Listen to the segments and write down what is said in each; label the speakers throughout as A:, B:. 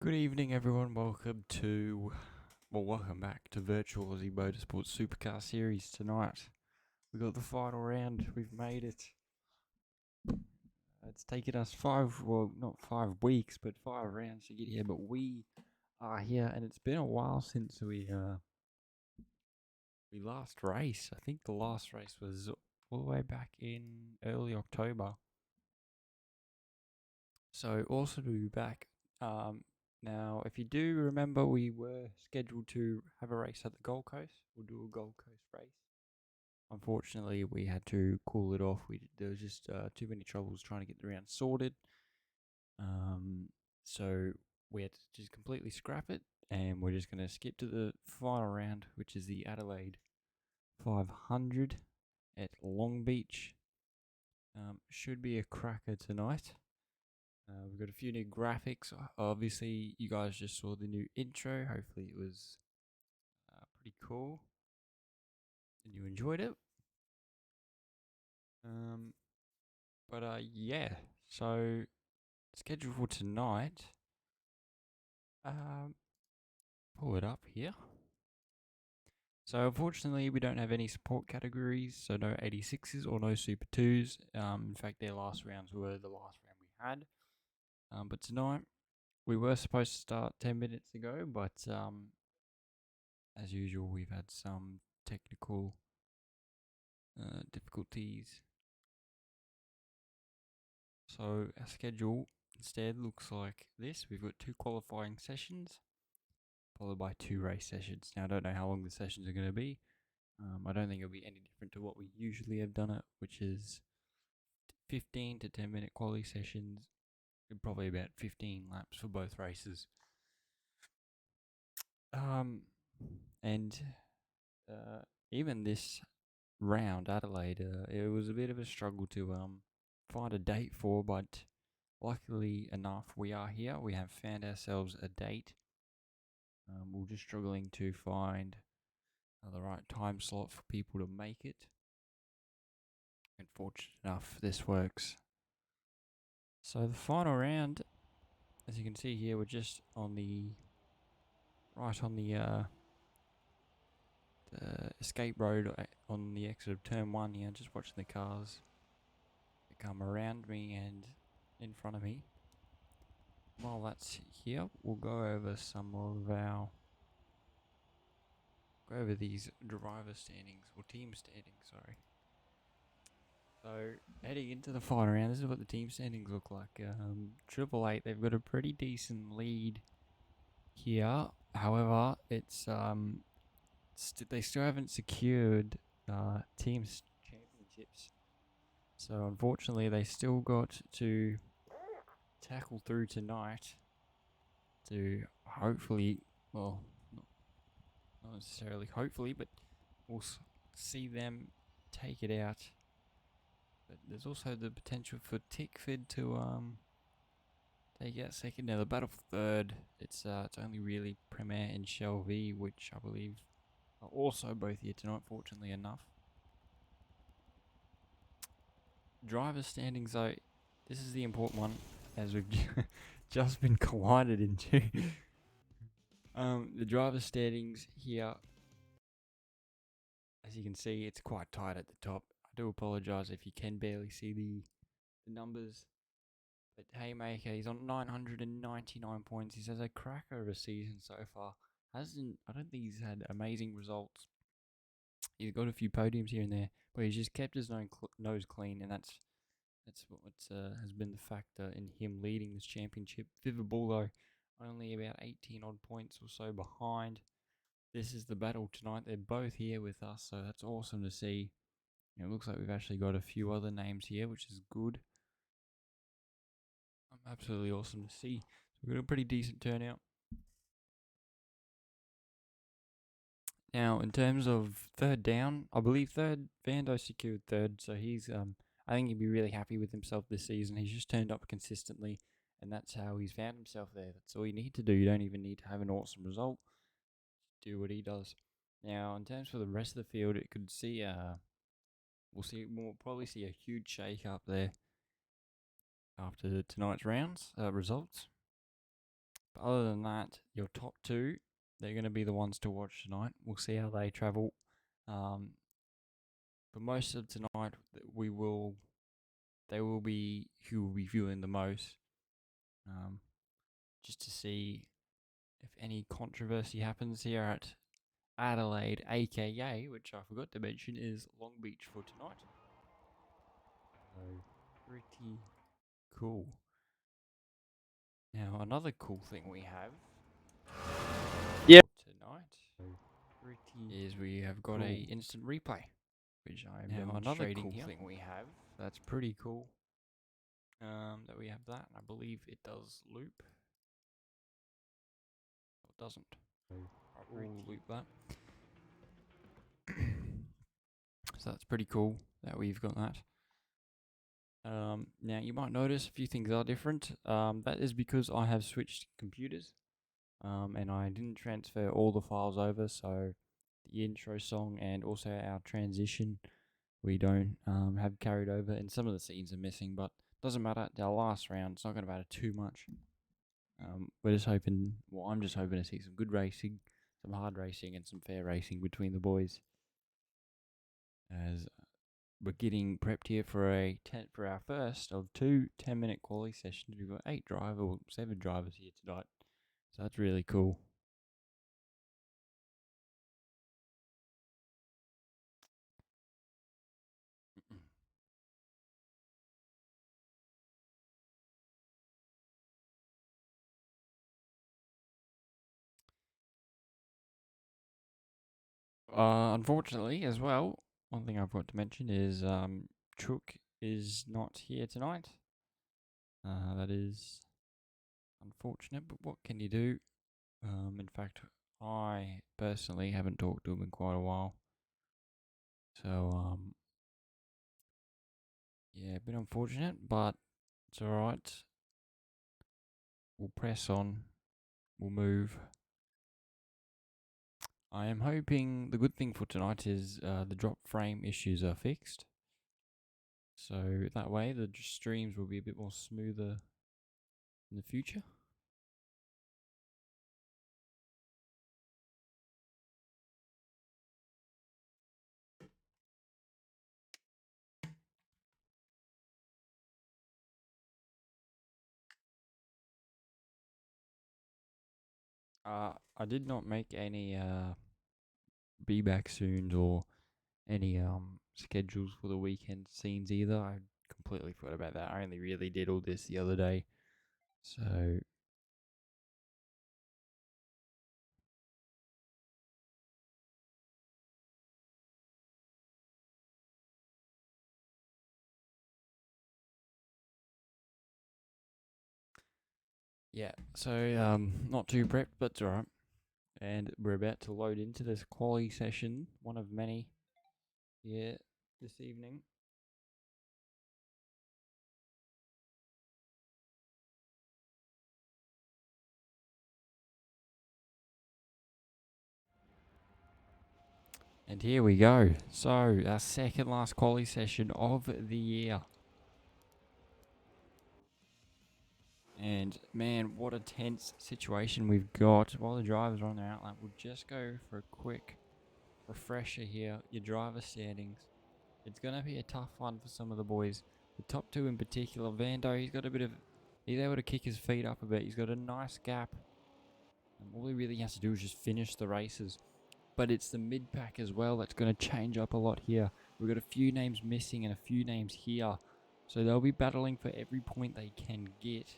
A: Good evening, everyone. Welcome back to Virtual Aussie Motorsports Supercar Series tonight. We got the final round. We've made it. It's taken us not 5 weeks, but 5 rounds to get here. But we are here, and it's been a while since we last raced. I think the last race was all the way back in early October. So awesome to be back. Now, if you do remember, we were scheduled to have a race at the Gold Coast. We'll do a Gold Coast race. Unfortunately, we had to call it off. There was just too many troubles trying to get the round sorted. So we had to just completely scrap it, and we're just going to skip to the final round, which is the Adelaide 500 at Long Beach. Should be a cracker tonight. We've got a few new graphics. Obviously, you guys just saw the new intro. Hopefully, it was pretty cool and you enjoyed it. Yeah. So, schedule for tonight. Pull it up here. So, unfortunately, we don't have any support categories. So, no 86s or no Super 2s. In fact, their last rounds were the last round we had. But tonight, we were supposed to start 10 minutes ago, but as usual, we've had some technical difficulties. So our schedule instead looks like this. We've got 2 qualifying sessions, followed by 2 race sessions. Now I don't know how long the sessions are going to be. I don't think it'll be any different to what we usually have done it, which is 15 to 10 minute quality sessions, probably about 15 laps for both races. And even this round, Adelaide, it was a bit of a struggle to find a date for, but luckily enough, we are here. We have found ourselves a date. We're just struggling to find the right time slot for people to make it. And fortunate enough, this works. So the final round, as you can see here, we're just on the escape road on the exit of turn 1 here, just watching the cars come around me and in front of me. While that's here, we'll go over these driver standings, or team standings, sorry. So, heading into the final round, this is what the team standings look like. Triple Eight, they've got a pretty decent lead here. However, it's they still haven't secured teams championships. So unfortunately, they still got to tackle through tonight to hopefully, well, not necessarily hopefully, but we'll see them take it out. But there's also the potential for Tickford to take out second. Now the battle for third, it's only really Premier and Shelby, which I believe are also both here tonight, fortunately enough. Driver standings, though, this is the important one, as we've just been collided into. The driver standings here, as you can see, it's quite tight at the top. I do apologise if you can barely see the numbers. But Haymaker, he's on 999 points. He's had a cracker of a season so far. I don't think he's had amazing results. He's got a few podiums here and there, but he's just kept his nose clean, and that's what has been the factor in him leading this championship. Vivabull, though, only about 18 odd points or so behind. This is the battle tonight. They're both here with us, so that's awesome to see. It looks like we've actually got a few other names here, which is good. Absolutely awesome to see. So we've got a pretty decent turnout. Now, in terms of third down, I believe Vando secured third, so he's I think he'd be really happy with himself this season. He's just turned up consistently, and that's how he's found himself there. That's all you need to do. You don't even need to have an awesome result. Do what he does. Now, in terms for the rest of the field, it could see we'll probably see a huge shake up there after tonight's rounds results. But other than that, your top two, they're going to be the ones to watch tonight. We'll see how they travel. For most of tonight, they will be who will be viewing the most. Just to see if any controversy happens here at Adelaide, aka, which I forgot to mention, is Long Beach for tonight. So, pretty cool. Now, another cool thing we have tonight is we have got a instant replay, which I'm demonstrating here. Another cool thing we have that's pretty cool. That we have that, and I believe it does loop. Or it doesn't. I will loop that. So that's pretty cool that we've got that. Now you might notice a few things are different. That is because I have switched computers. And I didn't transfer all the files over, so the intro song and also our transition we don't have carried over, and some of the scenes are missing, but doesn't matter. Our last round, it's not going to matter too much. We're just hoping, well, I'm just hoping to see some good racing, some hard racing, and some fair racing between the boys. As we're getting prepped here for our first of 2 10-minute quali sessions. We've got 7 drivers here tonight, so that's really cool. Unfortunately, as well, one thing I've got to mention is Chook is not here tonight. That is unfortunate, but what can you do? In fact, I personally haven't talked to him in quite a while. So, yeah, a bit unfortunate, but it's alright. We'll press on. We'll move. I am hoping the good thing for tonight is the drop frame issues are fixed. So that way the streams will be a bit more smoother in the future. I did not make any be back soon or any schedules for the weekend scenes either. I completely forgot about that. I only really did all this the other day. So yeah, so not too prepped, but it's alright. And we're about to load into this quali session, one of many here this evening. And here we go. So, our second last quali session of the year. And man, what a tense situation we've got. While the drivers are on their outlap, we'll just go for a quick refresher here. Your driver standings. It's going to be a tough one for some of the boys. The top two in particular. Vando, he's able to kick his feet up a bit. He's got a nice gap. And all he really has to do is just finish the races. But it's the mid-pack as well that's going to change up a lot here. We've got a few names missing and a few names here. So they'll be battling for every point they can get.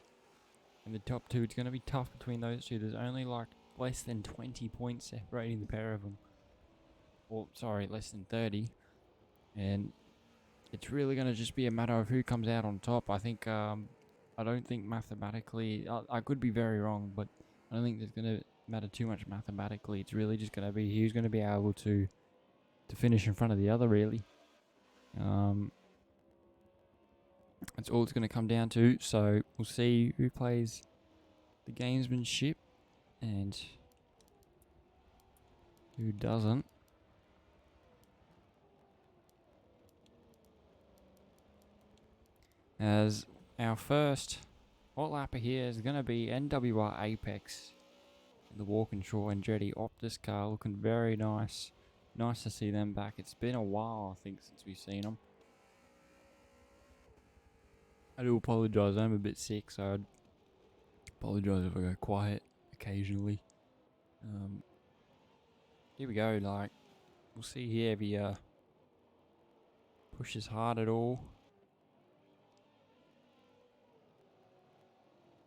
A: And the top two, it's going to be tough between those two. There's only like less than 20 points separating the pair of them. Or, sorry, less than 30. And it's really going to just be a matter of who comes out on top. I think, I don't think mathematically, I could be very wrong, but I don't think there's going to matter too much mathematically. It's really just going to be who's going to be able to finish in front of the other, really. That's all it's going to come down to. So we'll see who plays the gamesmanship and who doesn't. As our first hot lapper here is going to be NWR Apex in the Walkinshaw and Andretti Optus car, looking very nice. Nice to see them back. It's been a while, I think, since we've seen them. I do apologise, I'm a bit sick, so I'd apologise if I go quiet occasionally. Here we go, like, we'll see here if he pushes hard at all.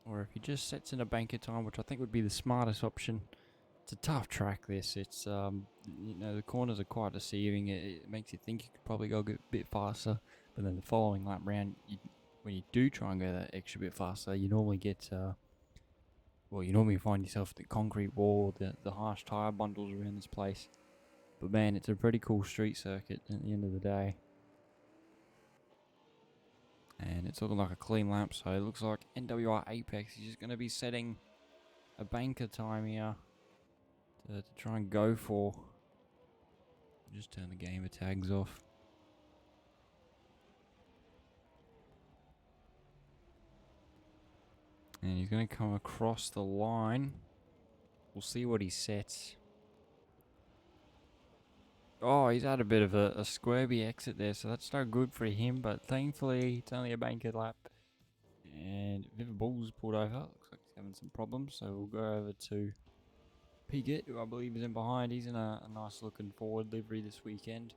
A: Or if he just sets in a banker time, which I think would be the smartest option. It's a tough track, this. It's, you know, the corners are quite deceiving. It makes you think you could probably go a bit faster. But then the following lap round, when you do try and go that extra bit faster, you normally get, well, you normally find yourself the concrete wall, the harsh tyre bundles around this place. But man, it's a pretty cool street circuit at the end of the day. And it's looking like a clean lap, so it looks like NWR Apex is just going to be setting a banker time here to try and go for. Just turn the gamer tags off. And he's going to come across the line. We'll see what he sets. Oh, he's had a bit of a squirby exit there, so that's no good for him. But thankfully, it's only a banker lap. And Viva Bull's pulled over. Looks like he's having some problems, so we'll go over to Piggott, who I believe is in behind. He's in a nice looking forward livery this weekend.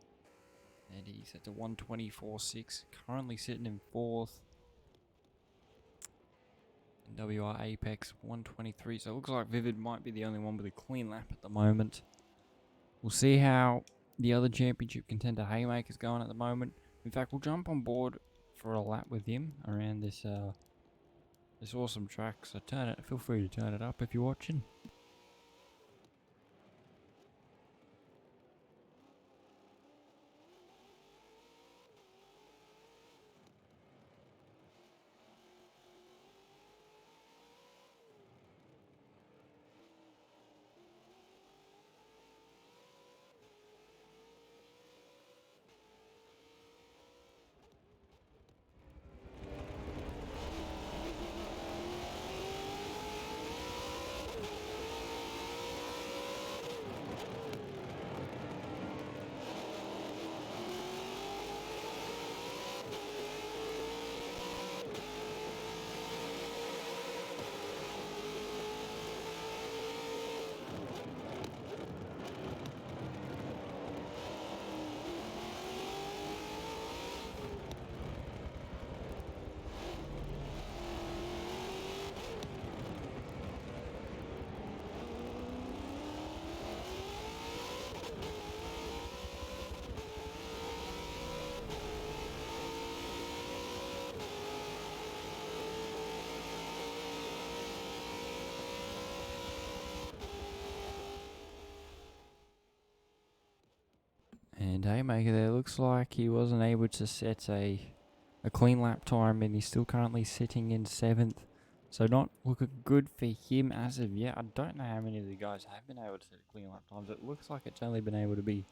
A: And he's at a 124.6. Currently sitting in 4th. WR Apex 123. So it looks like Vivid might be the only one with a clean lap at the moment. We'll see how the other championship contender Haymaker's going at the moment. In fact, we'll jump on board for a lap with him around this this awesome track. So feel free to turn it up if you're watching. And Haymaker there looks like he wasn't able to set a clean lap time, and he's still currently sitting in 7th. So not looking good for him as of yet. I don't know how many of the guys have been able to set clean lap times. It looks like it's only been able to be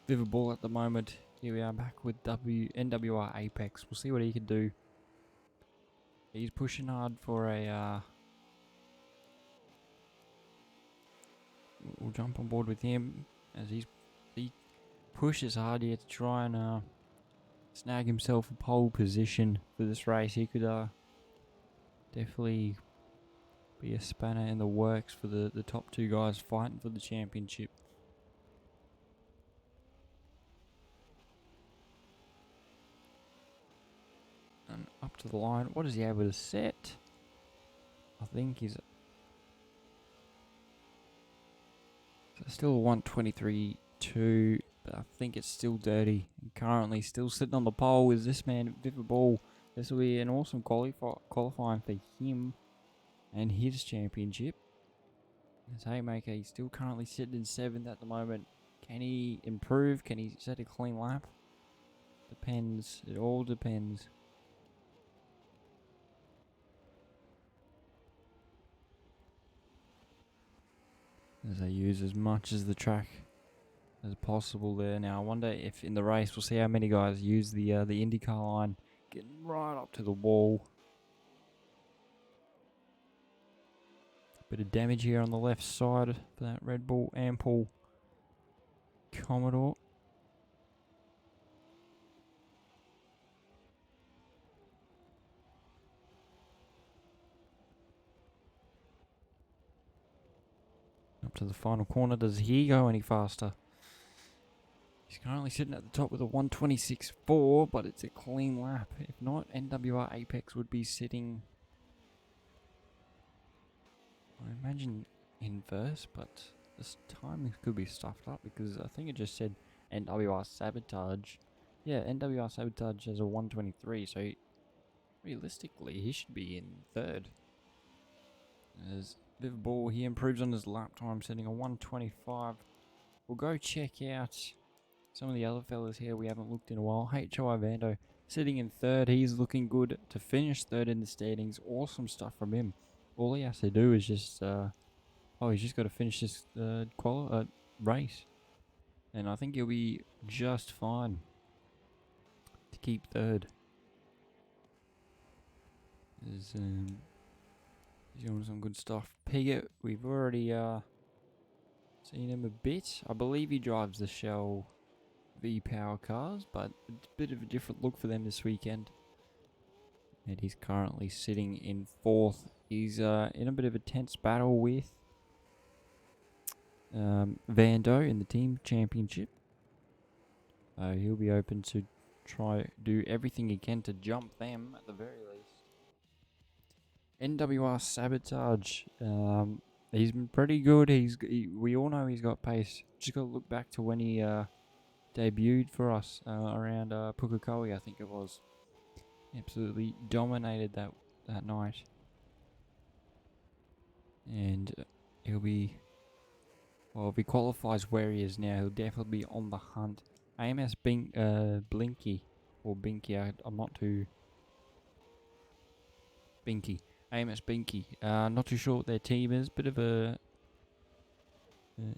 A: Viva Bull at the moment. Here we are back with NWR Apex. We'll see what he can do. He's pushing hard for a... we'll jump on board with him as he pushes hard here to try and snag himself a pole position for this race. He could definitely be a spanner in the works for the top two guys fighting for the championship. And up to the line. What is he able to set? I think he's still 123.2. But I think it's still dirty. And currently still sitting on the pole is this man, Viva Ball. This will be an awesome qualifying for him and his championship. As Haymaker, he's still currently sitting in 7th at the moment. Can he improve? Can he set a clean lap? Depends. It all depends. As they use as much as the track as possible there. Now I wonder if in the race we'll see how many guys use the IndyCar line, getting right up to the wall. Bit of damage here on the left side for that Red Bull Ample Commodore. Up to the final corner. Does he go any faster? He's currently sitting at the top with a 126.4, but it's a clean lap. If not, NWR Apex would be sitting, I imagine, in first, but this time could be stuffed up because I think it just said NWR Sabotage. Yeah, NWR Sabotage has a 123, so realistically he should be in third. As Viv he improves on his lap time, setting a 125. We'll go check out some of the other fellas here we haven't looked in a while. HOI Vando sitting in third. He's looking good to finish third in the standings. Awesome stuff from him. All he has to do is just, he's just got to finish this race. And I think he'll be just fine to keep third. He's doing some good stuff. Piggott, we've already seen him a bit. I believe he drives the Shell V-Power cars, but it's a bit of a different look for them this weekend. And he's currently sitting in fourth. He's in a bit of a tense battle with Vando in the team championship. He'll be open to try do everything he can to jump them at the very least. NWR Sabotage. He's been pretty good. We all know he's got pace. Just got to look back to when he debuted for us around Pukekohe, I think it was. Absolutely dominated that night. And he'll be, well, if he qualifies where he is now, he'll definitely be on the hunt. AMS Blinky, or Binky, I'm not too... Binky. AMS Binky. Not too sure what their team is. Bit of a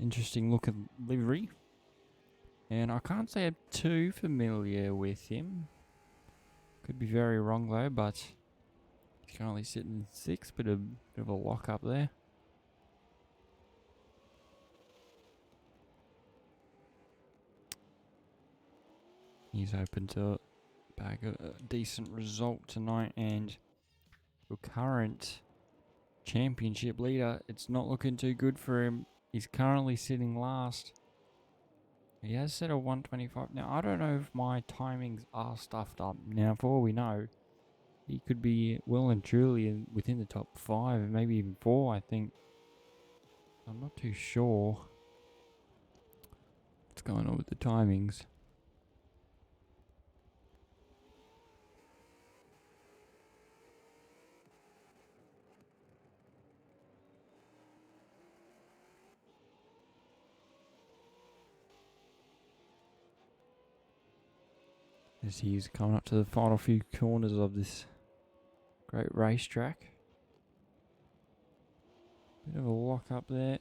A: interesting looking livery. And I can't say I'm too familiar with him. Could be very wrong though, but he's currently sitting sixth. Bit of a lock up there. He's hoping to bag a decent result tonight, and the current championship leader, it's not looking too good for him. He's currently sitting last. He has set a 125. Now, I don't know if my timings are stuffed up. Now, for all we know, he could be well and truly within the top 5, maybe even 4, I think. I'm not too sure what's going on with the timings. As he's coming up to the final few corners of this great racetrack. Bit of a lock up there.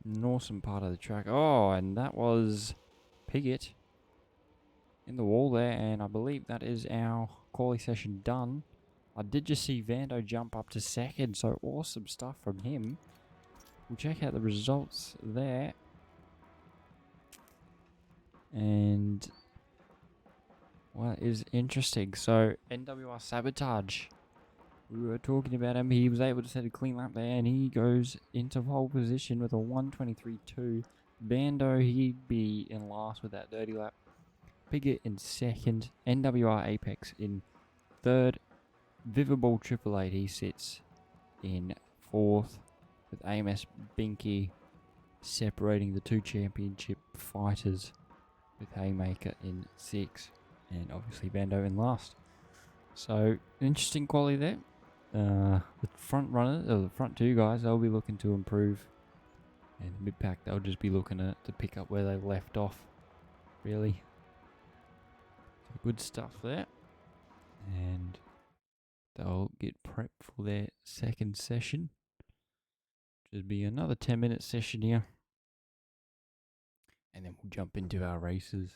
A: An awesome part of the track. Oh, and that was Piggott in the wall there, and I believe that is our quali session done. I did just see Vando jump up to second, so awesome stuff from him. We'll check out the results there. And well, it is interesting. So NWR Sabotage, we were talking about him. He was able to set a clean lap there, and he goes into pole position with a 123.2. Vando, he'd be in last with that dirty lap. Piggott in second. NWR Apex in third. Vivable 888, he sits in fourth, with AMS Binky separating the two championship fighters, with Haymaker in 6th, and obviously Vando in last. So, interesting quality there. The front runners, or the front two guys, they'll be looking to improve. And the mid-pack, they'll just be looking to pick up where they left off, really. So good stuff there. And they'll get prepped for their second session. Should be another 10-minute session here. And then we'll jump into our races.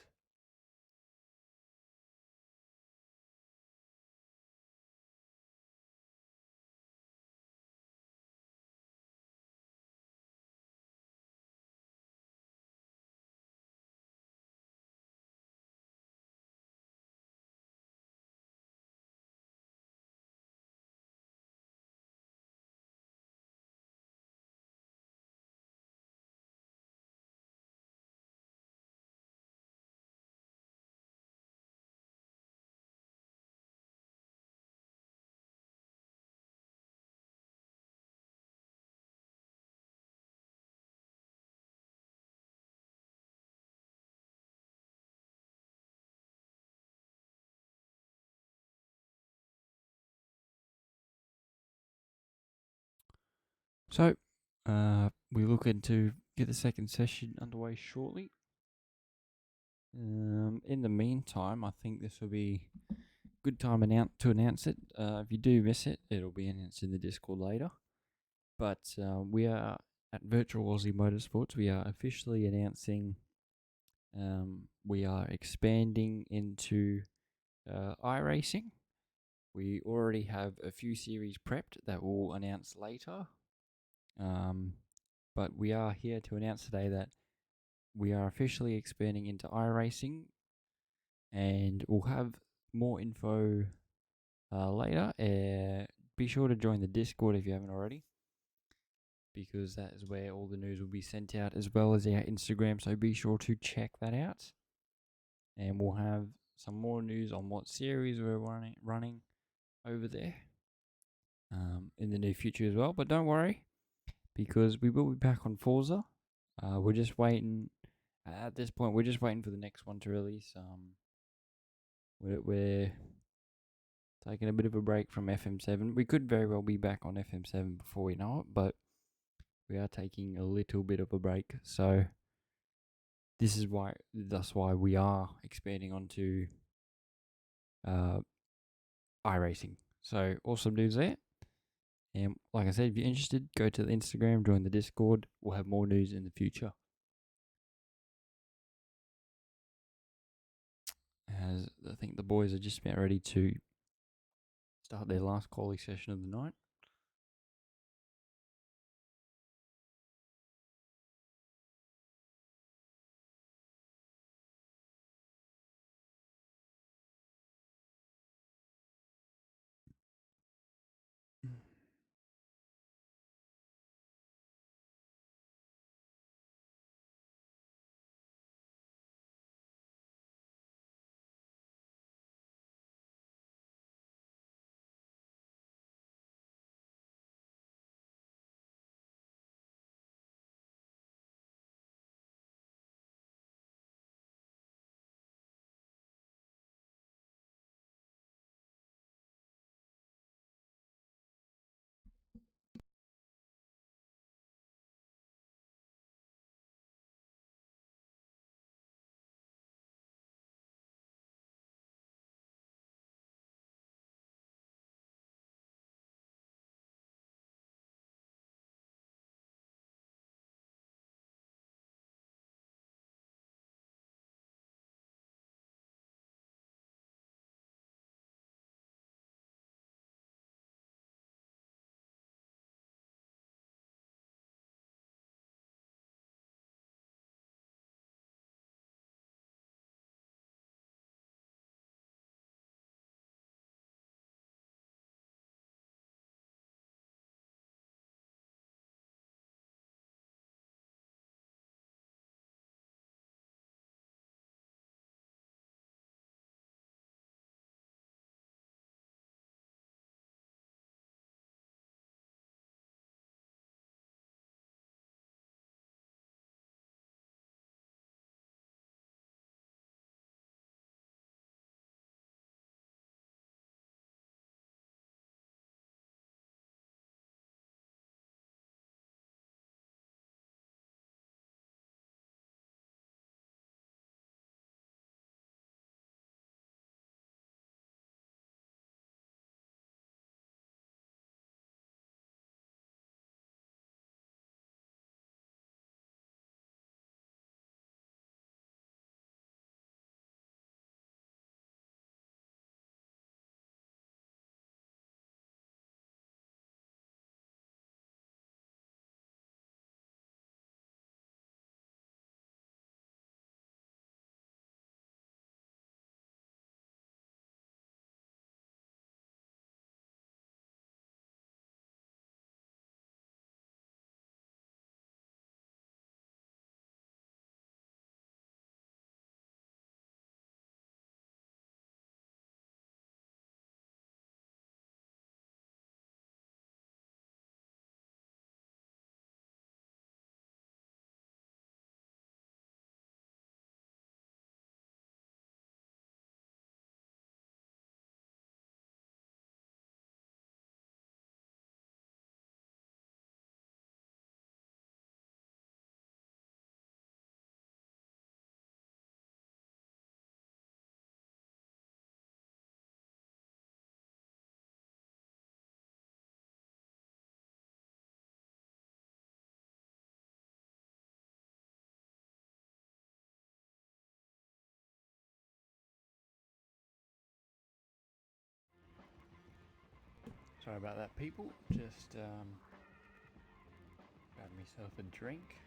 A: So, we're looking to get the second session underway shortly. In the meantime, I think this will be a good time to announce it. If you do miss it, it'll be announced in the Discord later. But we are at Virtual Aussie Motorsports. We are officially announcing we are expanding into iRacing. We already have a few series prepped that we'll announce later. But we are here to announce today that we are officially expanding into iRacing, and we'll have more info later. Be sure to join the Discord if you haven't already, because that is where all the news will be sent out, as well as our Instagram. So be sure to check that out, and we'll have some more news on what series we're running over there in the near future as well. But don't worry, because we will be back on Forza. We're just waiting. At this point, we're just waiting for the next one to release. We're taking a bit of a break from FM7. We could very well be back on FM7 before we know it, but we are taking a little bit of a break. So that's why we are expanding onto iRacing. So awesome news there. And like I said, if you're interested, go to the Instagram, join the Discord. We'll have more news in the future. As I think the boys are just about ready to start their last quali session of the night. Sorry about that, people. Just grab myself a drink.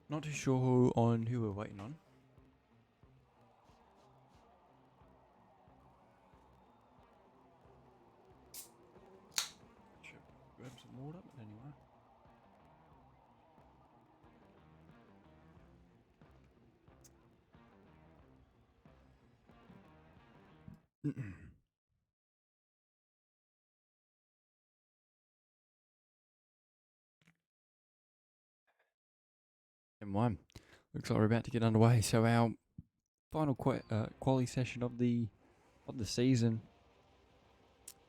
A: Not too sure who we're waiting on. Should grab some water, but anyway. And one. Looks like we're about to get underway. So our final quali session of the season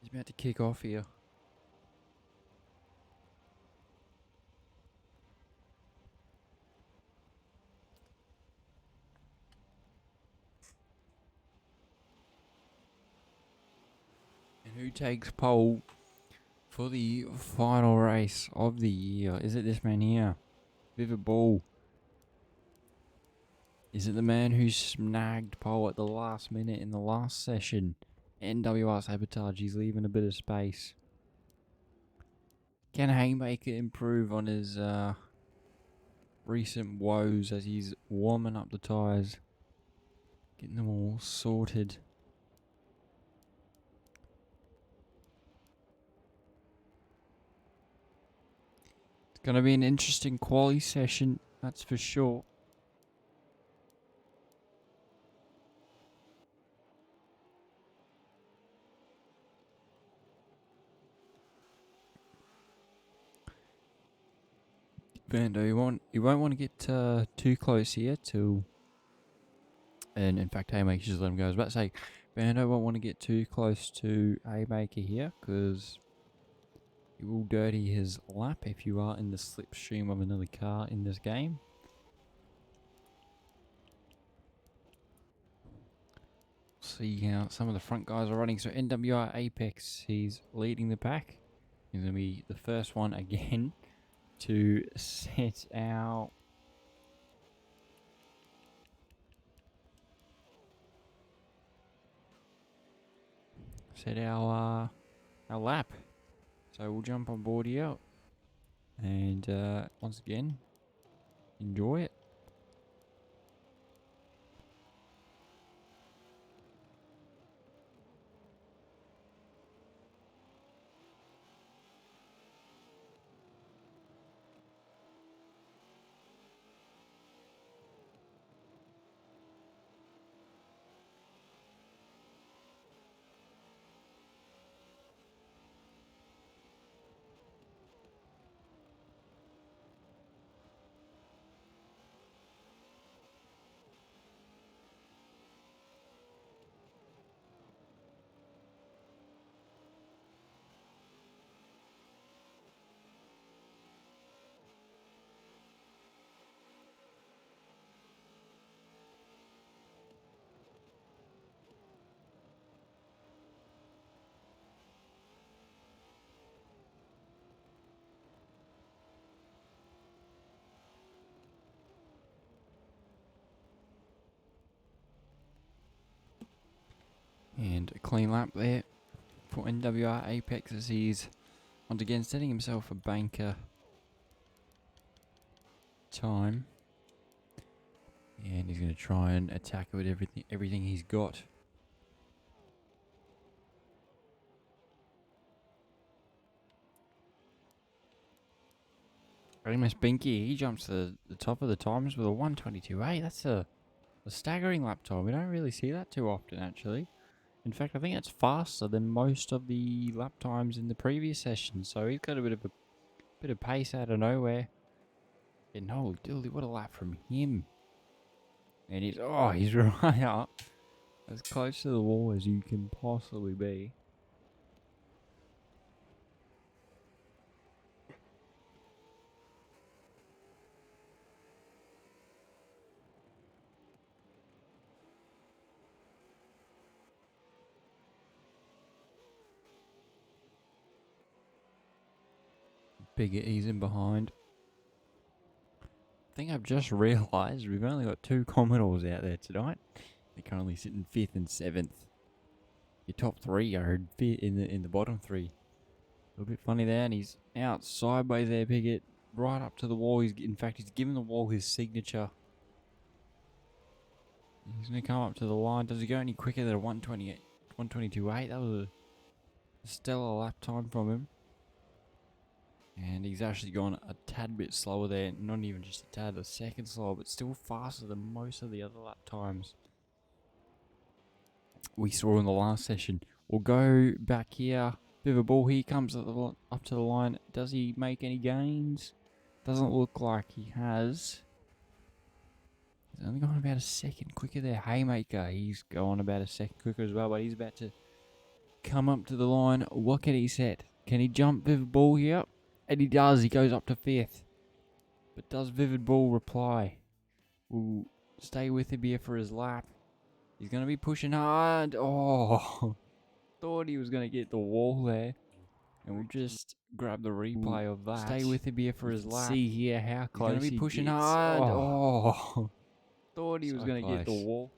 A: is about to kick off here. And who takes pole for the final race of the year? Is it this man here? Vivid Ball. Is it the man who snagged pole at the last minute in the last session? NWR Sabotage, he's leaving a bit of space. Can Haymaker improve on his recent woes as he's warming up the tyres? Getting them all sorted. It's going to be an interesting quali session, that's for sure. Vando, you won't want to get too close here to, and in fact, Haymaker just let him go. I was about to say, Vando won't want to get too close to Haymaker here because you will dirty his lap if you are in the slipstream of another car in this game. See how some of the front guys are running. So NWR Apex, he's leading the pack. He's going to be the first one again to set our lap. So we'll jump on board here and once again enjoy it. And a clean lap there for NWR Apex as he's once again setting himself a banker time. And he's going to try and attack it with everything he's got. Miss Binky, he jumps to the top of the times with a 1:22.8. That's a staggering lap time. We don't really see that too often, actually. In fact, I think it's faster than most of the lap times in the previous session. So he's got a bit of pace out of nowhere. And holy dooly, what a lap from him! And he's right up, as close to the wall as you can possibly be. Bigger ease in behind. I think I've just realised we've only got 2 Commodores out there tonight. They're currently sitting 5th and 7th. Your top 3 are in the bottom 3. A little bit funny there, and he's out sideways there, Pickett, right up to the wall. He's given the wall his signature. He's going to come up to the line. Does he go any quicker than a 122.8? That was a stellar lap time from him. And he's actually gone a tad bit slower there. Not even just a tad, a second slower, but still faster than most of the other lap times we saw in the last session. We'll go back here. Bit of a ball here, comes up to the line. Does he make any gains? Doesn't look like he has. He's only gone about a second quicker there. Haymaker, he's going about a second quicker as well, but he's about to come up to the line. What can he set? Can he jump Vivid Ball here? And he does. He goes up to 5th. But does Vivid Ball reply? We'll stay with him here for his lap. He's going to be pushing hard. Oh, thought he was going to get the wall there. And we'll just grab the replay of that. Stay with him here for his lap. See here how close he's going to be pushing hard. Oh, thought he was going to get the wall.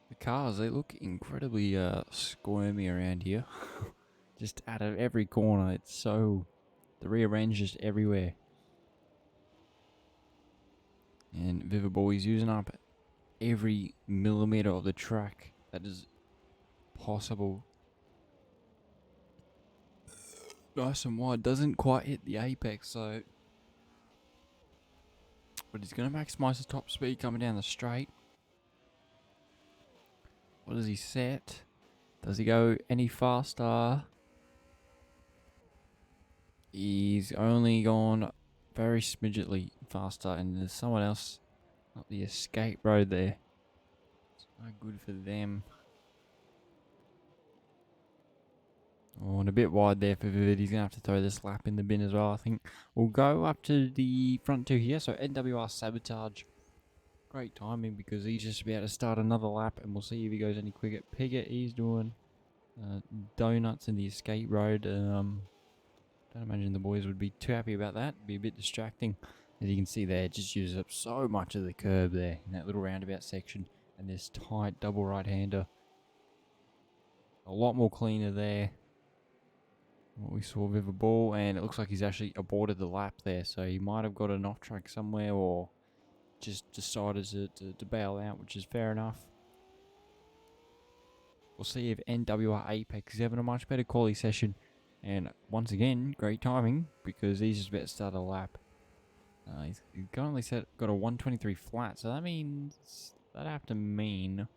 A: The cars, they look incredibly squirmy around here. Just out of every corner, it's so... The rear end's just everywhere. And Vivid Ball is using up every millimeter of the track that is possible. Nice and wide, doesn't quite hit the apex, so... But he's going to maximize the top speed coming down the straight. What does he set? Does he go any faster? He's only gone very smidgetly faster, and there's someone else up the escape road there. It's no good for them. Oh, and a bit wide there for Vivid. He's going to have to throw this lap in the bin as well, I think. We'll go up to the front 2 here. So NWR Sabotage. Great timing because he's just about to start another lap, and we'll see if he goes any quicker. Piggott, he's doing donuts in the escape road. Don't imagine the boys would be too happy about that. It'd be a bit distracting. As you can see there, it just uses up so much of the curb there in that little roundabout section. And this tight double right-hander. A lot more cleaner there. What we saw with a ball, and it looks like he's actually aborted the lap there. So he might have got an off track somewhere, or just decided to bail out, which is fair enough. We'll see if NWR Apex is having a much better quality session. And once again, great timing, because he's just about to start a lap. He's currently got a 123 flat, so that means that'd have to mean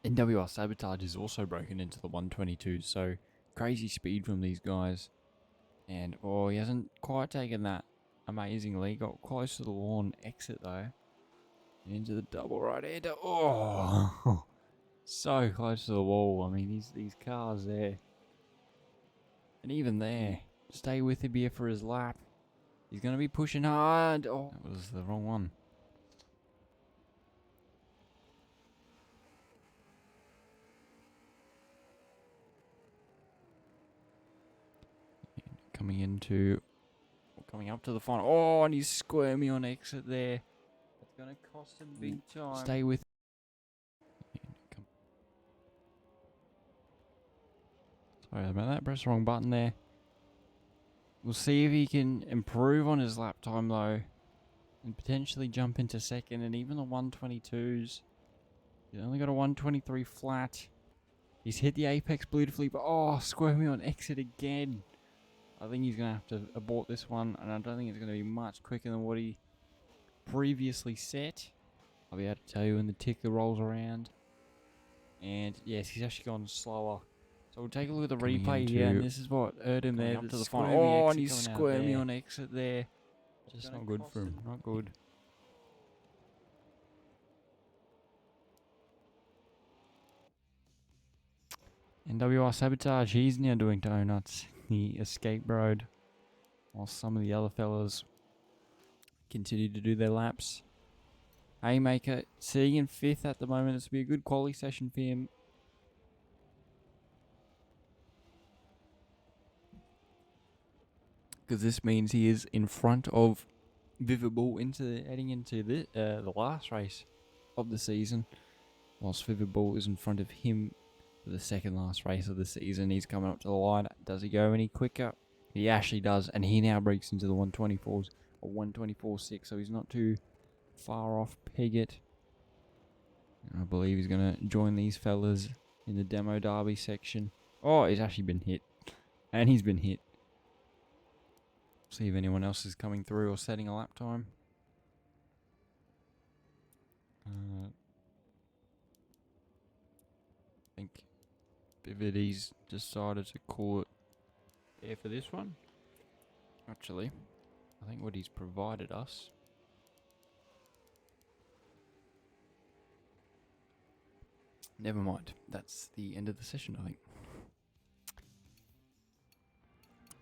A: NWR Sabotage is also broken into the 122. So crazy speed from these guys, and oh, he hasn't quite taken that amazingly. Got close to the lawn exit though, into the double right-hander. Oh, so close to the wall. I mean, these cars there. And even there, stay with him here for his lap. He's going to be pushing hard. Oh, that was the wrong one. And coming up to the final. Oh, and he's squirmy on exit there. That's going to cost him big time. Stay with. Sorry about that, press the wrong button there. We'll see if he can improve on his lap time though, and potentially jump into second. And even the 122s, he's only got a 123 flat. He's hit the apex beautifully, but oh, squirmy on exit again. I think he's going to have to abort this one, and I don't think it's going to be much quicker than what he previously set. I'll be able to tell you when the ticker rolls around. And yes, he's actually gone slower. So we'll take a look at the replay here, and this is what hurt him there up to the final. Oh, and he's squirmy on exit there. Just not good for him. Not good. NWR Sabotage, he's now doing donuts in the escape road, while some of the other fellas continue to do their laps. Haymaker sitting in 5th at the moment. This will be a good quality session for him. Because this means he is in front of Vivibull heading into the last race of the season. Whilst Vivibull is in front of him for the second last race of the season. He's coming up to the line. Does he go any quicker? He actually does, and he now breaks into the 124s, or 124.6, so he's not too far off Piggott. I believe he's going to join these fellas in the demo derby section. Oh, he's actually been hit, and he's been hit. See if anyone else is coming through or setting a lap time. I think Bivides decided to call it there for this one. Actually, I think what he's provided us. Never mind. That's the end of the session, I think.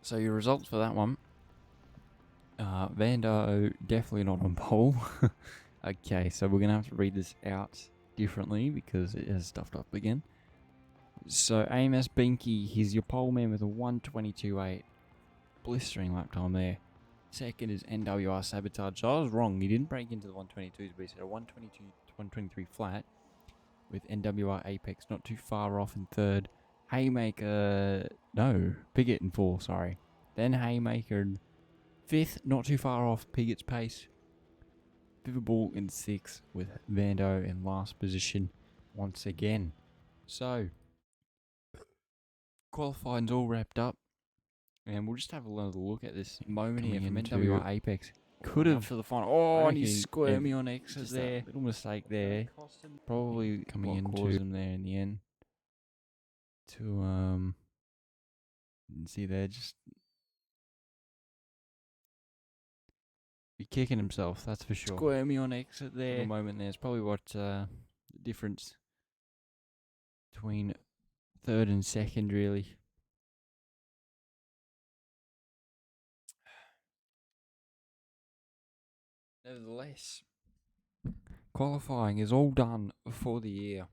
A: So your results for that one. Vando definitely not on pole. Okay, so we're going to have to read this out differently because it has stuffed up again. So AMS Binky, he's your pole man with a 122.8. Blistering lap time there. Second is NWR Sabotage. So I was wrong. He didn't break into the 122s, but he said a 122 to 123 flat with NWR Apex not too far off in third. Haymaker, no, Piggott in 4, sorry. Then Haymaker in 5th, not too far off Piggott's pace. Vivibull in 6th with Vando in last position once again. So, qualifying's all wrapped up. And we'll just have a little look at this moment here from NWR Apex. Could have for the final. Oh, and he's squirmy on exit there. Little mistake there. Probably coming into him there in the end. To see there, just be kicking himself. That's for sure. Squirmy on exit there. For the moment there's probably what the difference between third and second really. Nevertheless, qualifying is all done for the year,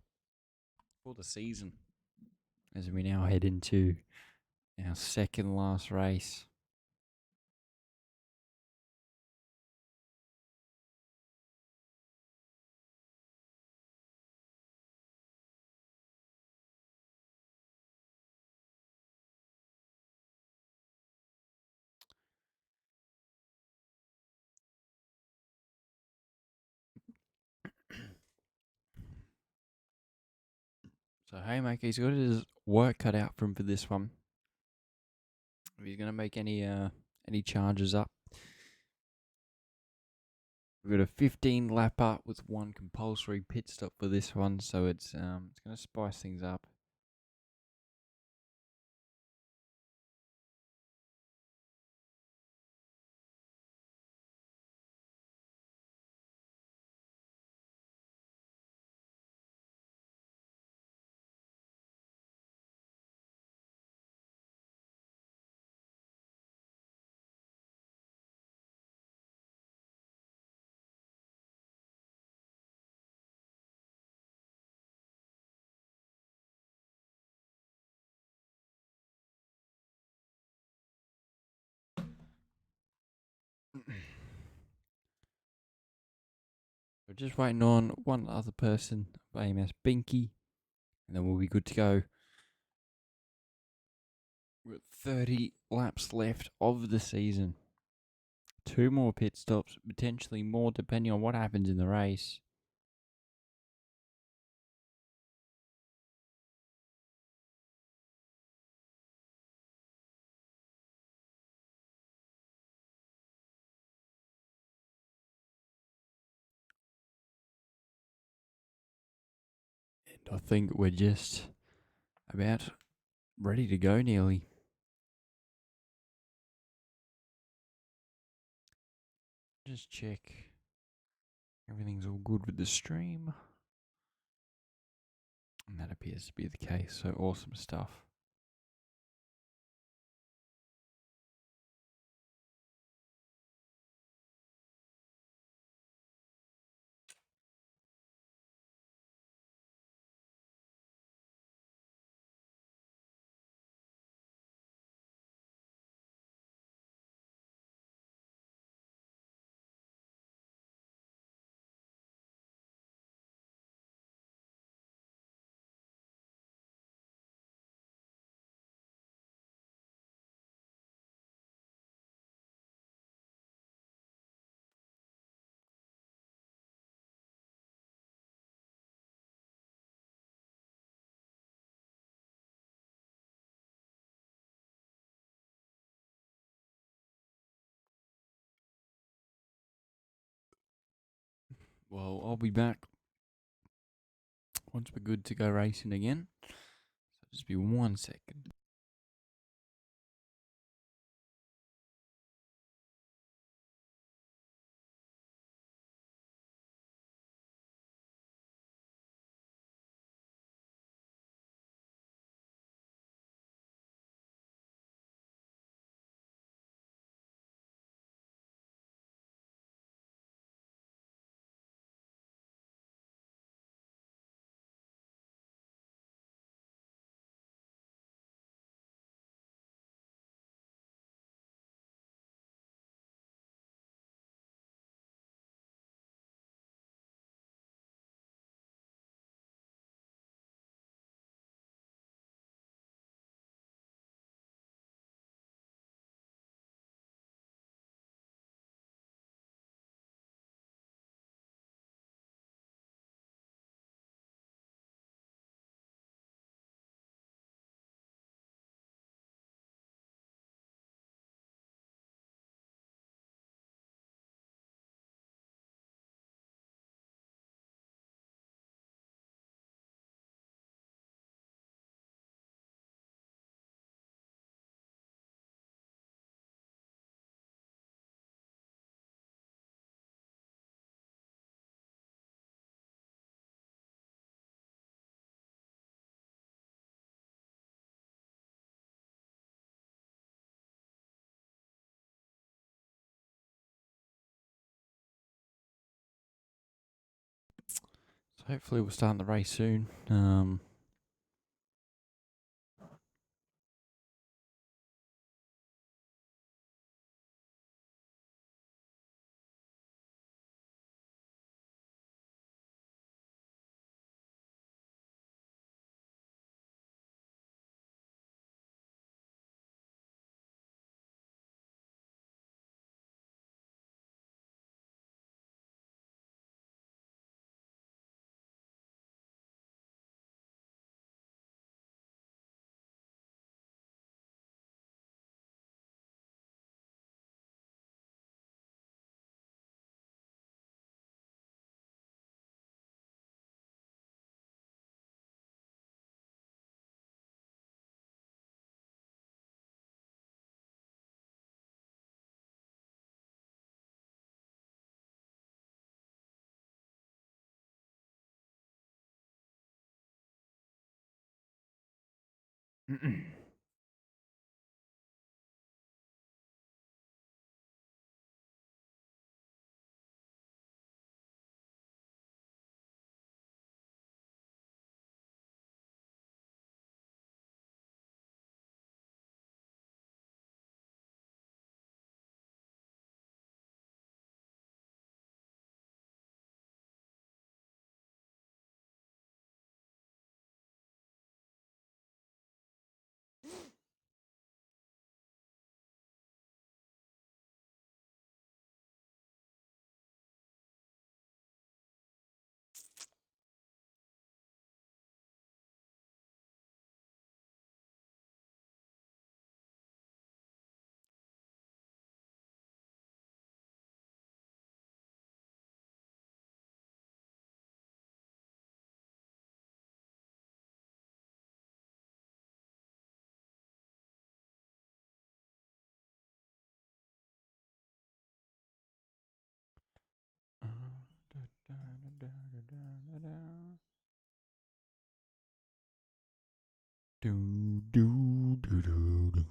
A: for the season, as we now head into our second last race. So Haymaker, he's got his work cut out for him for this one. If he's going to make any charges up. We've got a 15 lap up with one compulsory pit stop for this one, so it's going to spice things up. We're just waiting on one other person, AMS Binky, and then we'll be good to go. We've got 30 laps left of the season. 2 more pit stops, potentially more depending on what happens in the race. And I think we're just about ready to go nearly. Just check everything's all good with the stream. And that appears to be the case, so awesome stuff. Well, I'll be back once we're good to go racing again. So just be 1 second. So hopefully we'll start the race soon. Do, do, do, do, do.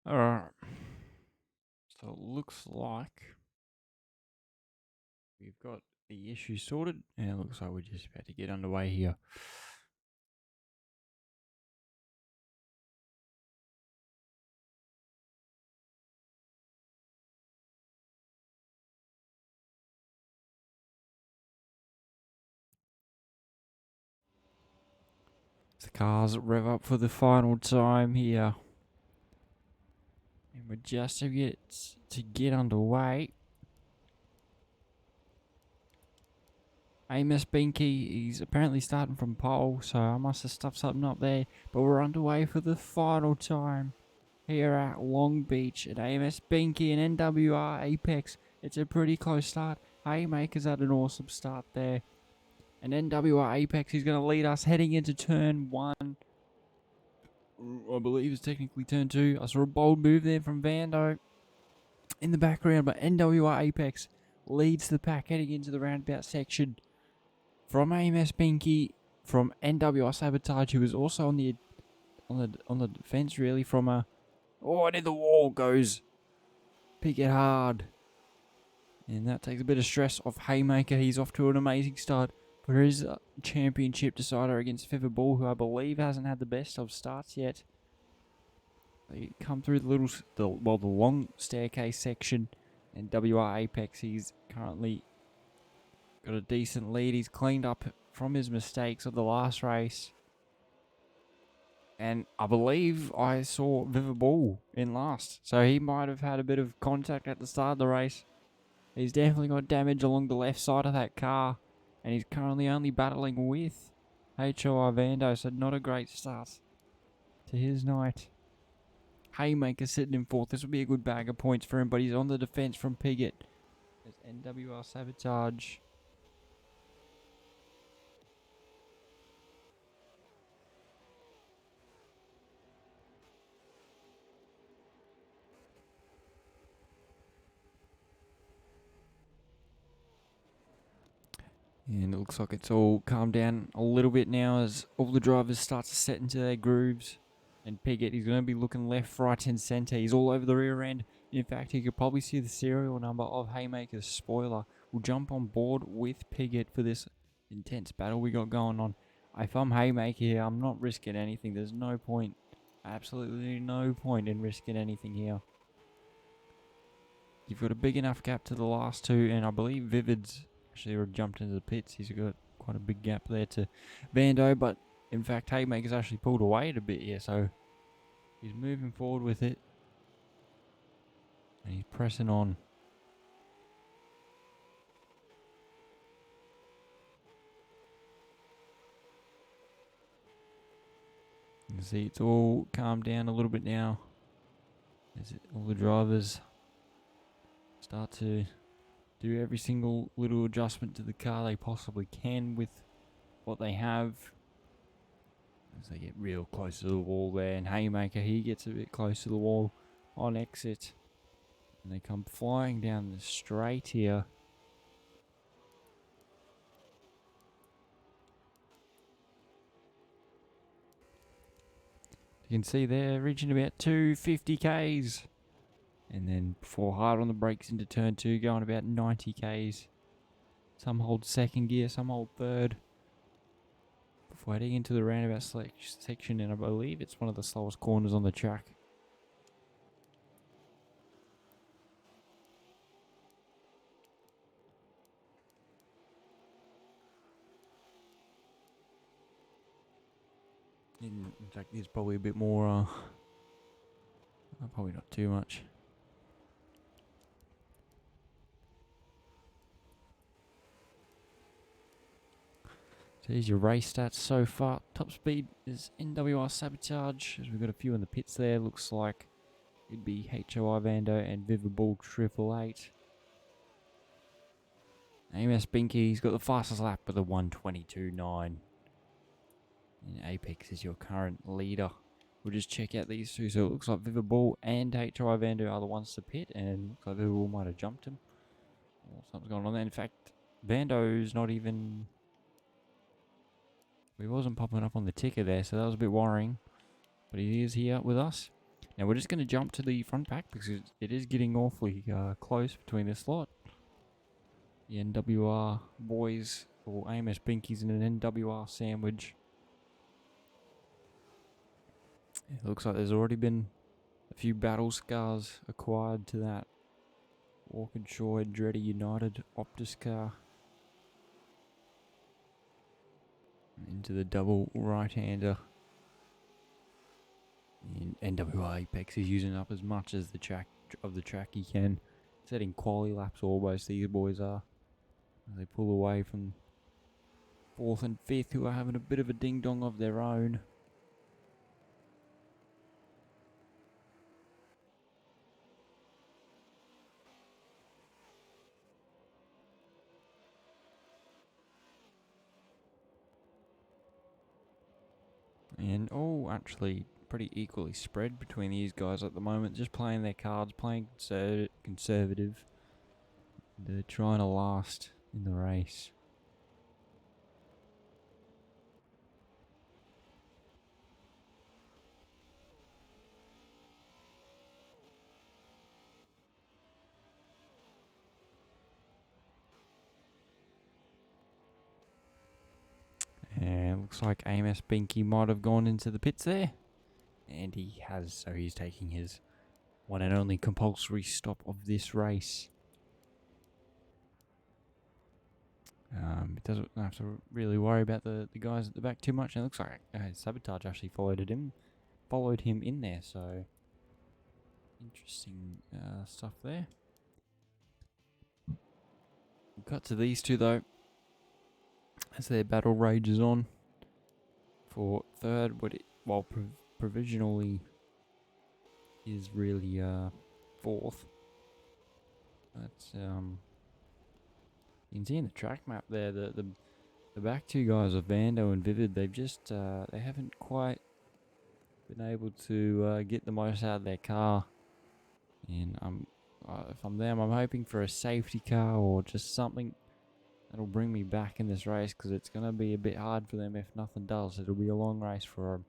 A: Alright. So it looks like we've got the issue sorted, and it looks like we're just about to get underway here. The cars rev up for the final time here. And we're just to get underway. Amos Binky, he's apparently starting from pole, so I must have stuffed something up there. But we're underway for the final time here at Long Beach at Amos Binky and NWR Apex. It's a pretty close start. Haymaker's had an awesome start there. And NWR Apex, he's going to lead us heading into turn 1. I believe it's technically turn 2. I saw a bold move there from Vando in the background, but NWR Apex leads the pack heading into the roundabout section. From AMS Binky, from NWR Sabotage, who was also on the defense really. From and in the wall goes Pick It Hard, and that takes a bit of stress off Haymaker. He's off to an amazing start for his championship decider against Feather Ball, who I believe hasn't had the best of starts yet. They come through the long staircase section, and WR Apex, he's currently got a decent lead. He's cleaned up from his mistakes of the last race. And I believe I saw Viva Ball in last, so he might have had a bit of contact at the start of the race. He's definitely got damage along the left side of that car, and he's currently only battling with HOI Vando, so not a great start to his night. Haymaker sitting in 4th. This will be a good bag of points for him, but he's on the defense from Piggott. There's NWR Sabotage. And it looks like it's all calmed down a little bit now as all the drivers start to set into their grooves. And Piggott, he's going to be looking left, right and centre. He's all over the rear end. In fact, you could probably see the serial number of Haymaker's spoiler. We'll jump on board with Piggott for this intense battle we got going on. If I'm Haymaker here, I'm not risking anything. There's no point, absolutely no point in risking anything here. You've got a big enough gap to the last two, and I believe Vivid's actually jumped into the pits. He's got quite a big gap there to Vando, but in fact, Haymaker's actually pulled away a bit here, so he's moving forward with it. And he's pressing on. You can see it's all calmed down a little bit now. As all the drivers start to do every single little adjustment to the car they possibly can with what they have. As they get real close to the wall there, and Haymaker, he gets a bit close to the wall on exit. And they come flying down the straight here. You can see they're reaching about 250 Ks. And then before hard on the brakes into turn 2, going about 90 Ks. Some hold second gear, some hold third. Before heading into the roundabout section, and I believe it's one of the slowest corners on the track. In fact, there's probably a bit more, probably not too much. So here's your race stats so far. Top speed is NWR Sabotage, as we've got a few in the pits there. Looks like it'd be HOI Vando and Viva Ball 888. AMS Binky, he's got the fastest lap with a 1:22.9. And Apex is your current leader. We'll just check out these two. So it looks like Viva Ball and HOI Vando are the ones to pit, and looks like Viva Ball might have jumped him. Or something's going on there. In fact, Vando's not even... He wasn't popping up on the ticker there, so that was a bit worrying. But he is here with us. Now we're just going to jump to the front pack because it is getting awfully close between this lot. The NWR boys, or AMS Binkies, and an NWR sandwich. It looks like there's already been a few battle scars acquired to that Walkinshaw Andretti United Optus car. Into the double right-hander. And NWR Apex is using up as much as the track he can. Setting quality laps almost, these boys are. As they pull away from 4th and 5th, who are having a bit of a ding-dong of their own. And, actually pretty equally spread between these guys at the moment. Just playing their cards, playing conservative. They're trying to last in the race. And looks like Amos Binky might have gone into the pits there. And he has, so he's taking his one and only compulsory stop of this race. It doesn't have to really worry about the guys at the back too much. And it looks like Sabotage actually followed him in there. So interesting stuff there. We'll cut to these two though, as their battle rages on for third. Provisionally is really 4th. That's you can see in the track map there the back two guys of Vando and Vivid. They've just they haven't quite been able to get the most out of their car. And if I'm them, I'm hoping for a safety car or just something that'll bring me back in this race, because it's gonna be a bit hard for them if nothing does. It'll be a long race for them.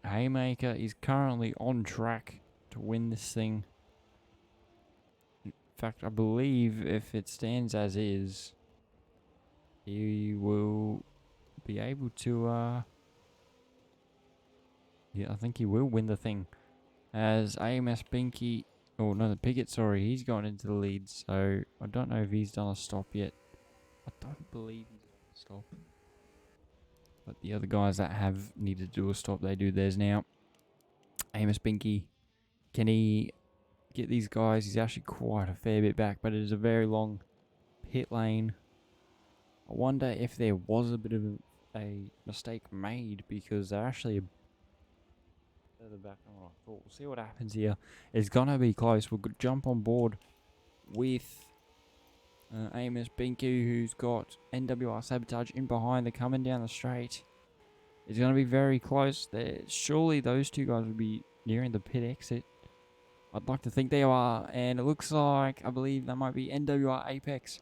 A: Haymaker is currently on track to win this thing. In fact, I believe if it stands as is, he will be able to, yeah, I think he will win the thing. As AMS Binky, oh no, the Piggott, sorry, he's gone into the lead, so I don't know if he's done a stop yet. I don't believe he's done a stop. But the other guys that have needed to do a stop, they do theirs now. Amos Binky, can he get these guys? He's actually quite a fair bit back, but it is a very long pit lane. I wonder if there was a bit of a mistake made, because they're actually further back than what I thought. We'll see what happens here. It's gonna be close. We'll jump on board with Amos Binky, who's got NWR Sabotage in behind. They're coming down the straight. It's going to be very close. Surely those two guys will be nearing the pit exit. I'd like to think they are. And it looks like, I believe that might be NWR Apex.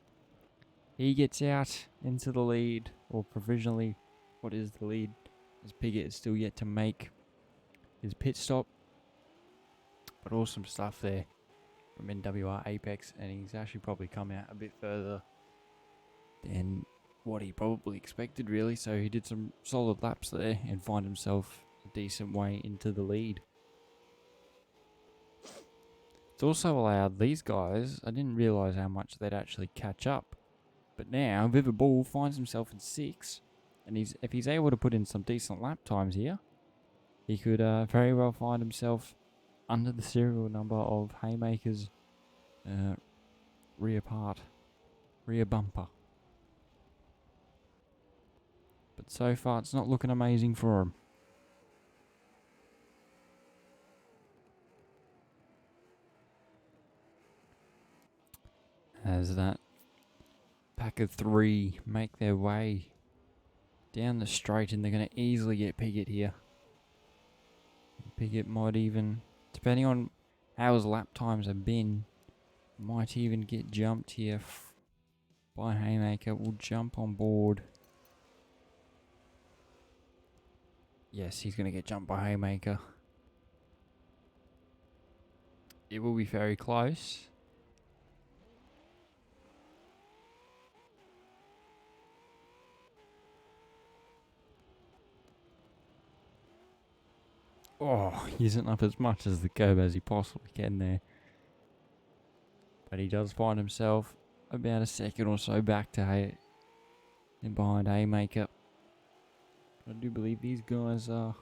A: He gets out into the lead, or provisionally what is the lead, as Piggott is still yet to make his pit stop. But awesome stuff there from NWR Apex, and he's actually probably come out a bit further than what he probably expected, really. So he did some solid laps there and find himself a decent way into the lead. It's also allowed these guys, I didn't realise how much they'd actually catch up, but now Vivid Bull finds himself in 6th, and if he's able to put in some decent lap times here, he could very well find himself under the serial number of Haymaker's rear bumper. But so far it's not looking amazing for him. As that pack of 3 make their way down the straight, and they're going to easily get Piggott here. Piggott might even, depending on how his lap times have been, might even get jumped here by Haymaker. Will jump on board. Yes, he's going to get jumped by Haymaker. It will be very close. Oh, using up as much as the curb as he possibly can there. But he does find himself about a second or so back to in behind Haymaker. I do believe these guys are...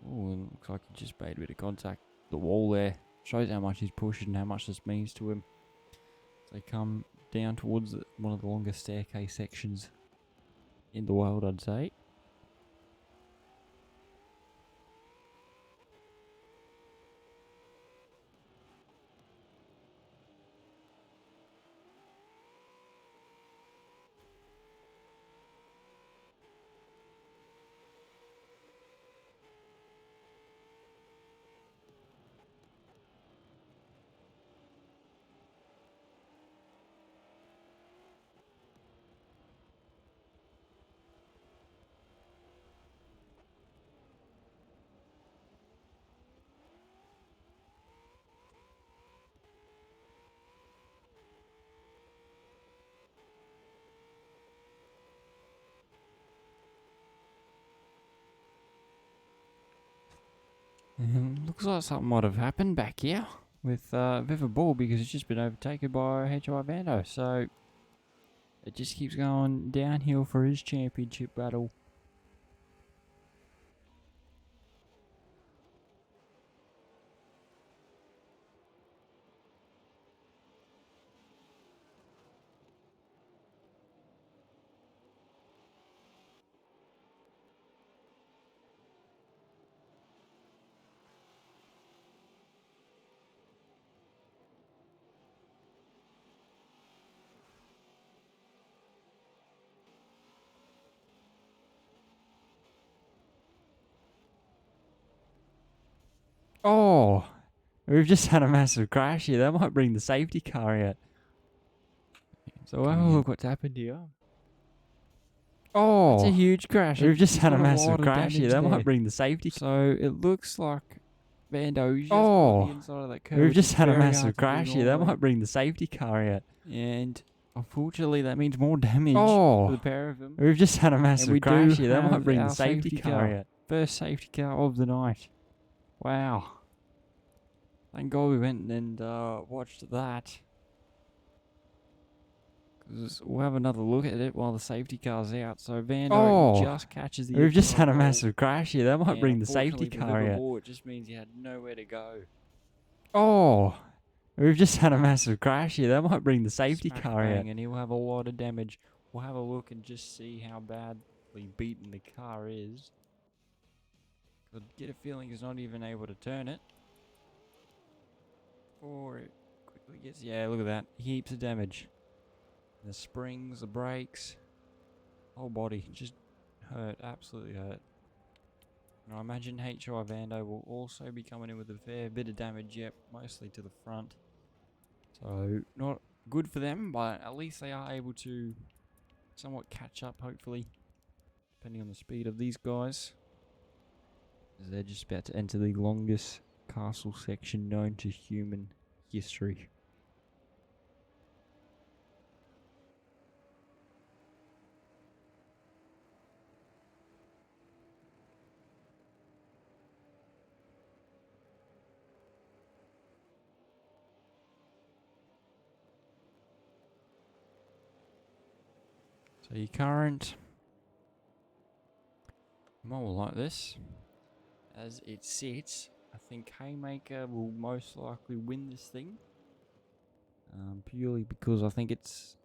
A: Oh, it looks like he just made a bit of contact. The wall there shows how much he's pushing and how much this means to him. They come down towards one of the longest staircase sections in the world, I'd say. Looks like something might have happened back here with Viva Ball because it's just been overtaken by HI Vando. So it just keeps going downhill for his championship battle. Oh, we've just had a massive crash here. That might bring the safety car out. So have a look what's happened here. Oh, that's a huge crash. We've just had a massive crash here. That might bring the safety. So it looks like Vando just got the inside of that curve. We've just had a massive crash here. That might bring the safety car out. And unfortunately, that means more damage for the pair of them. We've just had a massive crash here. That might bring the safety car out. First safety car of the night. Wow. Thank God we went and watched that. Because we'll have another look at it while the safety car's out. So Vando just catches the... We've just had a massive crash here. That might bring the safety car out. It just means he had nowhere to go. Oh! We've just had a massive crash here. That might bring the safety car out. And he'll have a lot of damage. We'll have a look and just see how badly beaten the car is. I get a feeling he's not even able to turn it. Or it quickly gets... Yeah, look at that. Heaps of damage. The springs, the brakes, whole body just hurt, absolutely hurt. And I imagine HI Vando will also be coming in with a fair bit of damage, yep, mostly to the front. So, not good for them, but at least they are able to somewhat catch up, hopefully, depending on the speed of these guys. As they're just about to enter the longest castle section known to human history. So your current model like this, as it sits, I think Haymaker will most likely win this thing. Purely because I think it's,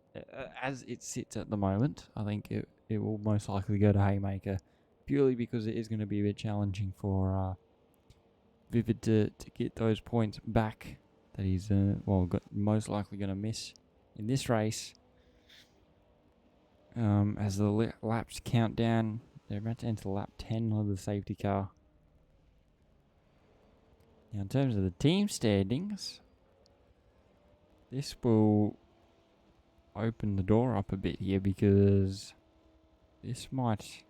A: as it sits at the moment, I think it will most likely go to Haymaker. Purely because it is going to be a bit challenging for Vivid to get those points back that he's most likely going to miss in this race. As the laps count down, they're about to enter lap 10 of the safety car. Now, in terms of the team standings, this will open the door up a bit here because this might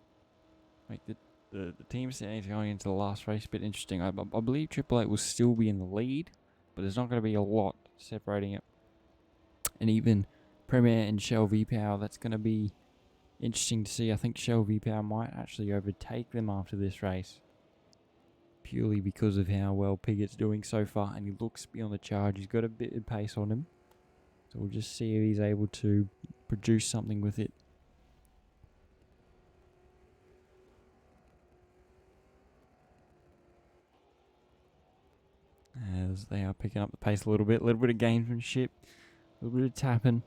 A: make the team standings going into the last race a bit interesting. I believe Triple Eight will still be in the lead, but there's not going to be a lot separating it. And even Premier and Shell V-Power, that's going to be interesting to see. I think Shell V-Power might actually overtake them after this race. Purely because of how well Pigot's doing so far. And he looks beyond the charge. He's got a bit of pace on him. So we'll just see if he's able to produce something with it. As they are picking up the pace a little bit of gamesmanship. A little bit of tapping.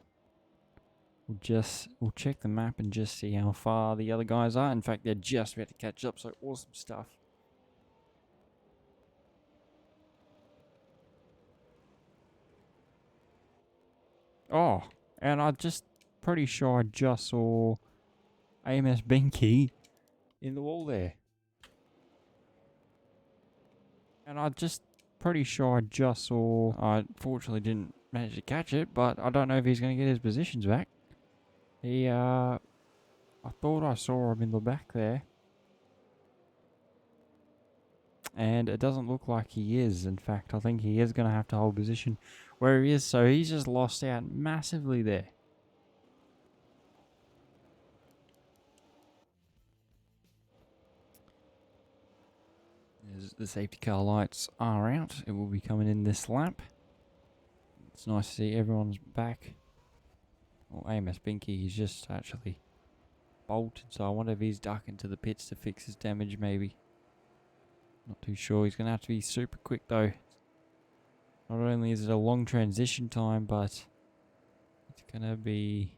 A: We'll check the map and just see how far the other guys are. In fact, they're just about to catch up, so awesome stuff. Oh, and I'm just pretty sure I just saw AMS Binky in the wall there. And I just pretty sure I just saw... I fortunately didn't manage to catch it, but I don't know if he's going to get his positions back. I thought I saw him in the back there. And it doesn't look like he is. In fact, I think he is going to have to hold position where he is. So he's just lost out massively there. As the safety car lights are out, it will be coming in this lap. It's nice to see everyone's back. Well, AMS Binky, he's just actually bolted, so I wonder if he's ducking to the pits to fix his damage maybe. Not too sure. He's going to have to be super quick though. Not only is it a long transition time, but it's going to be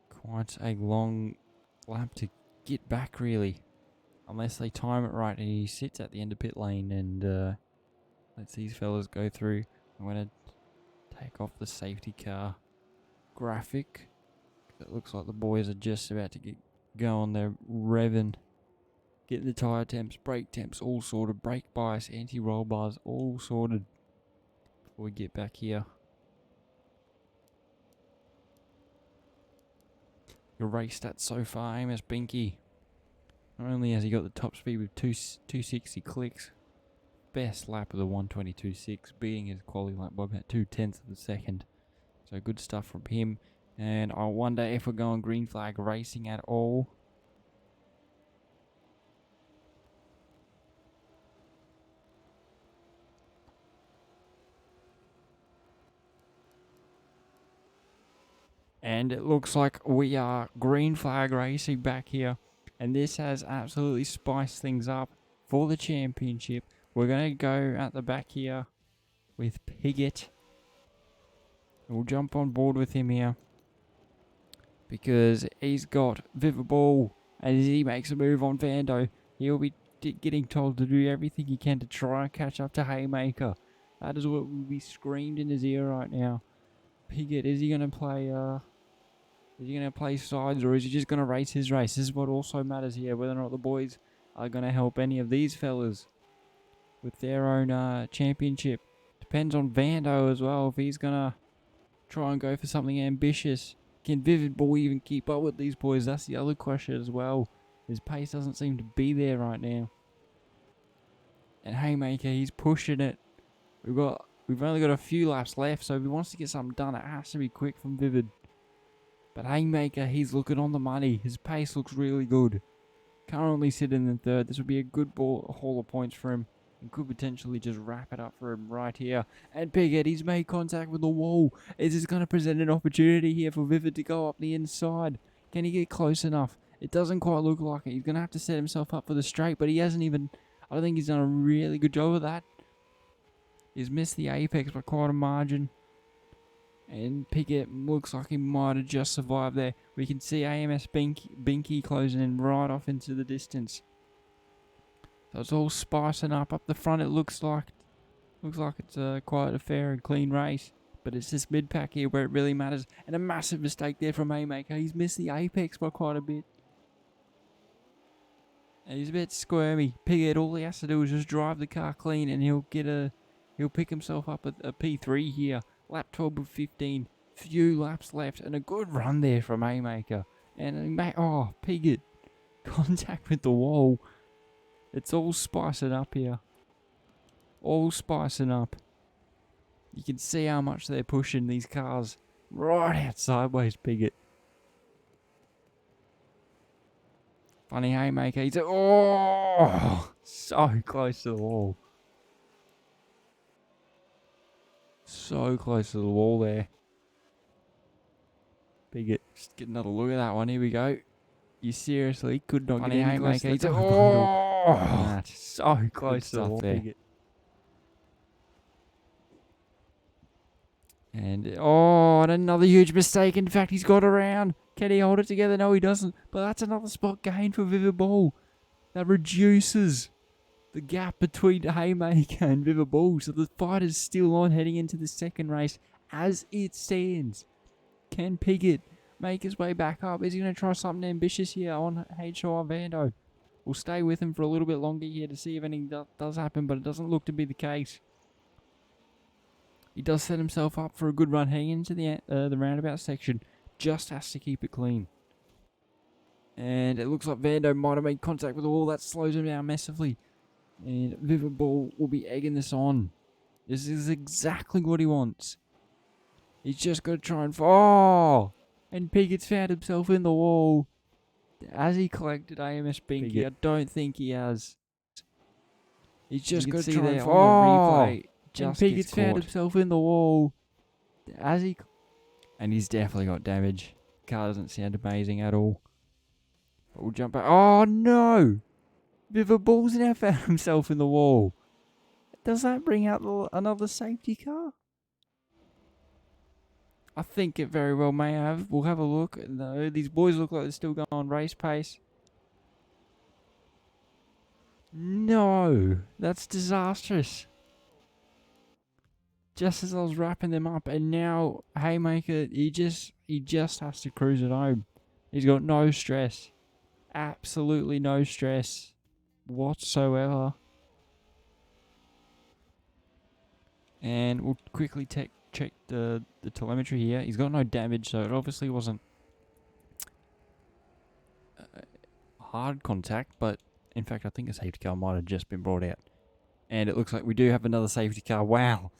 A: quite a long lap to get back really. Unless they time it right and he sits at the end of pit lane and lets these fellas go through. I'm going to take off the safety car graphic. It looks like the boys are just about to get going. They're revving. Getting the tyre temps, brake temps, all sorted. Brake bias, anti-roll bars, all sorted. Before we get back here. Your race stats so far, AMS Binky. Not only has he got the top speed with 260 clicks, best lap of the 122.6, beating his quality lap by about 0.2 of a second. So good stuff from him. And I wonder if we're going green flag racing at all. And it looks like we are green flag racing back here. And this has absolutely spiced things up for the championship. We're going to go at the back here with Piggott. We'll jump on board with him here. Because he's got Vivid Ball. And as he makes a move on Vando, he'll be getting told to do everything he can to try and catch up to Haymaker. That is what will be screamed in his ear right now. Piggott, is he going to play... Is he going to play sides or is he just going to race his race? This is what also matters here, whether or not the boys are going to help any of these fellas with their own championship. Depends on Vando as well, if he's going to try and go for something ambitious. Can Vivid Ball even keep up with these boys? That's the other question as well. His pace doesn't seem to be there right now. And Haymaker, he's pushing it. We've only got a few laps left, so if he wants to get something done, it has to be quick from Vivid. But Haymaker, he's looking on the money. His pace looks really good. Currently sitting in third. This would be a good haul of points for him. And could potentially just wrap it up for him right here. And Piggott, he's made contact with the wall. Is this going to present an opportunity here for Vivid to go up the inside? Can he get close enough? It doesn't quite look like it. He's going to have to set himself up for the straight. But he hasn't even... I don't think he's done a really good job of that. He's missed the apex by quite a margin. And Piggott looks like he might have just survived there. We can see AMS Binky closing in right off into the distance. So it's all spicing up the front. It looks like it's quite a fair and clean race. But it's this mid-pack here where it really matters. And a massive mistake there from Haymaker. He's missed the apex by quite a bit. And he's a bit squirmy. Piggott, all he has to do is just drive the car clean and he'll pick himself up a P3 here. Lap 12 of 15. Few laps left. And a good run there from Haymaker. And Piggott. Contact with the wall. It's all spicing up here. All spicing up. You can see how much they're pushing these cars right out sideways, Piggott. Funny Haymaker. He's so close to the wall. So close to the wall there. Piggott, just get another look at that one. Here we go. You seriously could not get any closer. He's so close to the wall there. Piggott. And, oh, and another huge mistake. In fact, he's got around. Can he hold it together? No, he doesn't. But that's another spot gain for Vivid Ball. That reduces the gap between Haymaker and Vivid Ball. So the fight is still on heading into the second race as it stands. Can Piggott make his way back up? Is he going to try something ambitious here on HR Vando? We'll stay with him for a little bit longer here to see if anything does happen, but it doesn't look to be the case. He does set himself up for a good run heading into the roundabout section. Just has to keep it clean. And it looks like Vando might have made contact with the wall. That slows him down massively. And Vivid Ball will be egging this on. This is exactly what he wants. He's just got to try and... Oh! And Piggott's found himself in the wall. Has he collected AMS Binky? Piggott. I don't think he has. He's just got to try and... Oh! And Piggott's found himself in the wall. Has he... And he's definitely got damage. Car doesn't sound amazing at all. But we'll jump back. Oh no! Vivid Ball's now found himself in the wall. Does that bring out another safety car? I think it very well may have. We'll have a look. No, these boys look like they're still going on race pace. No! That's disastrous. Just as I was wrapping them up, and now Haymaker, he just has to cruise it home. He's got no stress. Absolutely no stress whatsoever. And we'll quickly check the telemetry here. He's got no damage, so it obviously wasn't hard contact, but in fact I think a safety car might have just been brought out. And it looks like we do have another safety car. Wow.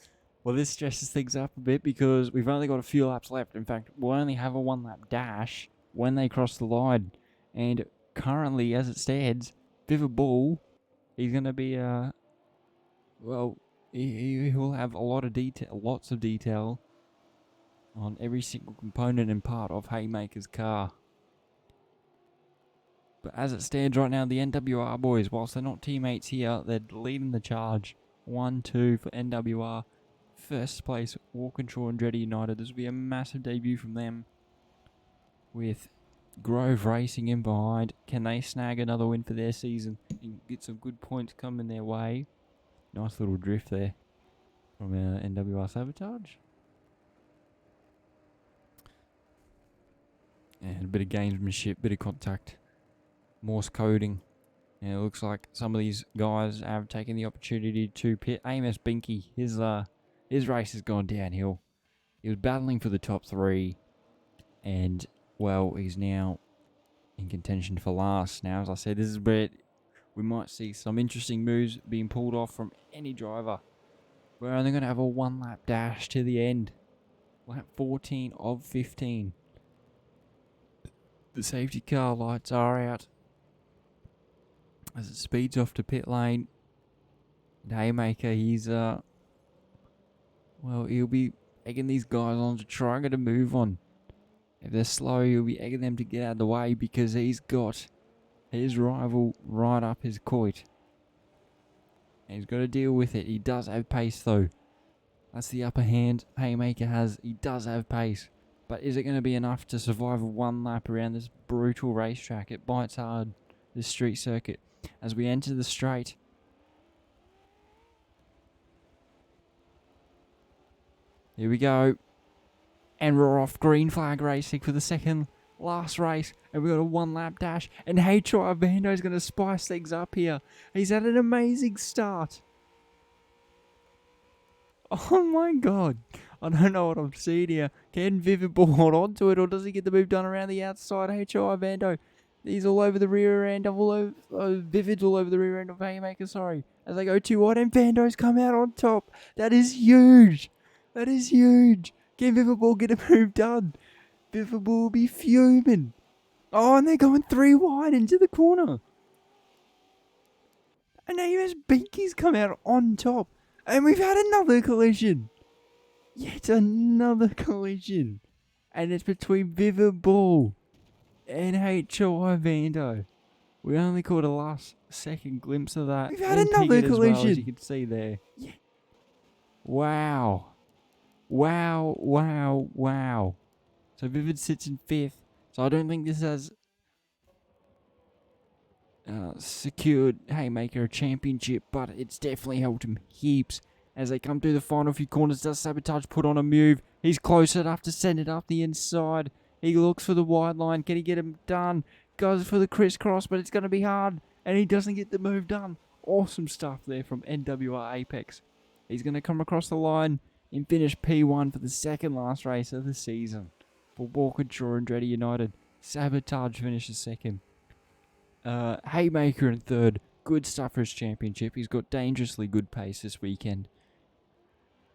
A: Well, this stresses things up a bit because we've only got a few laps left. In fact, we'll only have a one-lap dash when they cross the line. And currently, as it stands, Vivid Ball, he's going to be, well, he will have a lot of detail, lots of detail on every single component and part of Haymaker's car. But as it stands right now, the NWR boys, whilst they're not teammates here, they're leading the charge. 1-2 for NWR. First place, Walkinshaw and Andretti United. This will be a massive debut from them. With Grove Racing in behind. Can they snag another win for their season and get some good points coming their way? Nice little drift there from NWR Sabotage. And a bit of gamesmanship, bit of contact. Morse coding. And it looks like some of these guys have taken the opportunity to pit. AMS Binky, his race has gone downhill. He was battling for the top three. And, well, he's now in contention for last. Now, as I said, this is where we might see some interesting moves being pulled off from any driver. We're only going to have a one-lap dash to the end. Lap 14 of 15. The safety car lights are out as it speeds off to pit lane. And Haymaker, he's, well, he'll be egging these guys on to try and get a move on. If they're slow, he'll be egging them to get out of the way because he's got his rival right up his coit. And he's got to deal with it. He does have pace though. That's the upper hand Haymaker has. He does have pace. But is it going to be enough to survive one lap around this brutal racetrack? It bites hard, this street circuit. As we enter the straight. Here we go. And we're off. Green flag racing for the second last race. And we've got a one lap dash. And HR Vando's going to spice things up here. He's had an amazing start. Oh my god. I don't know what I'm seeing here. Can Vivid Ball hold on to it, or does he get the move done around the outside? HR Vando. He's all over the rear end. Vivid's all over the rear end of Haymaker, sorry. As they go too wide, and Vando's come out on top. That is huge. That is huge. Can Vivid Ball get a move done? Vivid Ball will be fuming. Oh, and they're going 3 wide into the corner. And AMS Binky's come out on top. And we've had another collision. Yet another collision. And it's between Vivid Ball and HR Vando. We only caught a last second glimpse of that. We've had another collision. As well, as you can see there. Yeah. Wow. Wow, wow, wow. So Vivid sits in 5th. So I don't think this has secured Haymaker a championship, but it's definitely helped him heaps. As they come through the final few corners, does Sabotage put on a move? He's close enough to send it up the inside. He looks for the wide line. Can he get him done? Goes for the crisscross, but it's going to be hard. And he doesn't get the move done. Awesome stuff there from NWR Apex. He's going to come across the line and finish P1 for the second last race of the season. For Walker, Shaw and Andretti United, Sabotage finishes second. Haymaker in third. Good stuff for his championship. He's got dangerously good pace this weekend.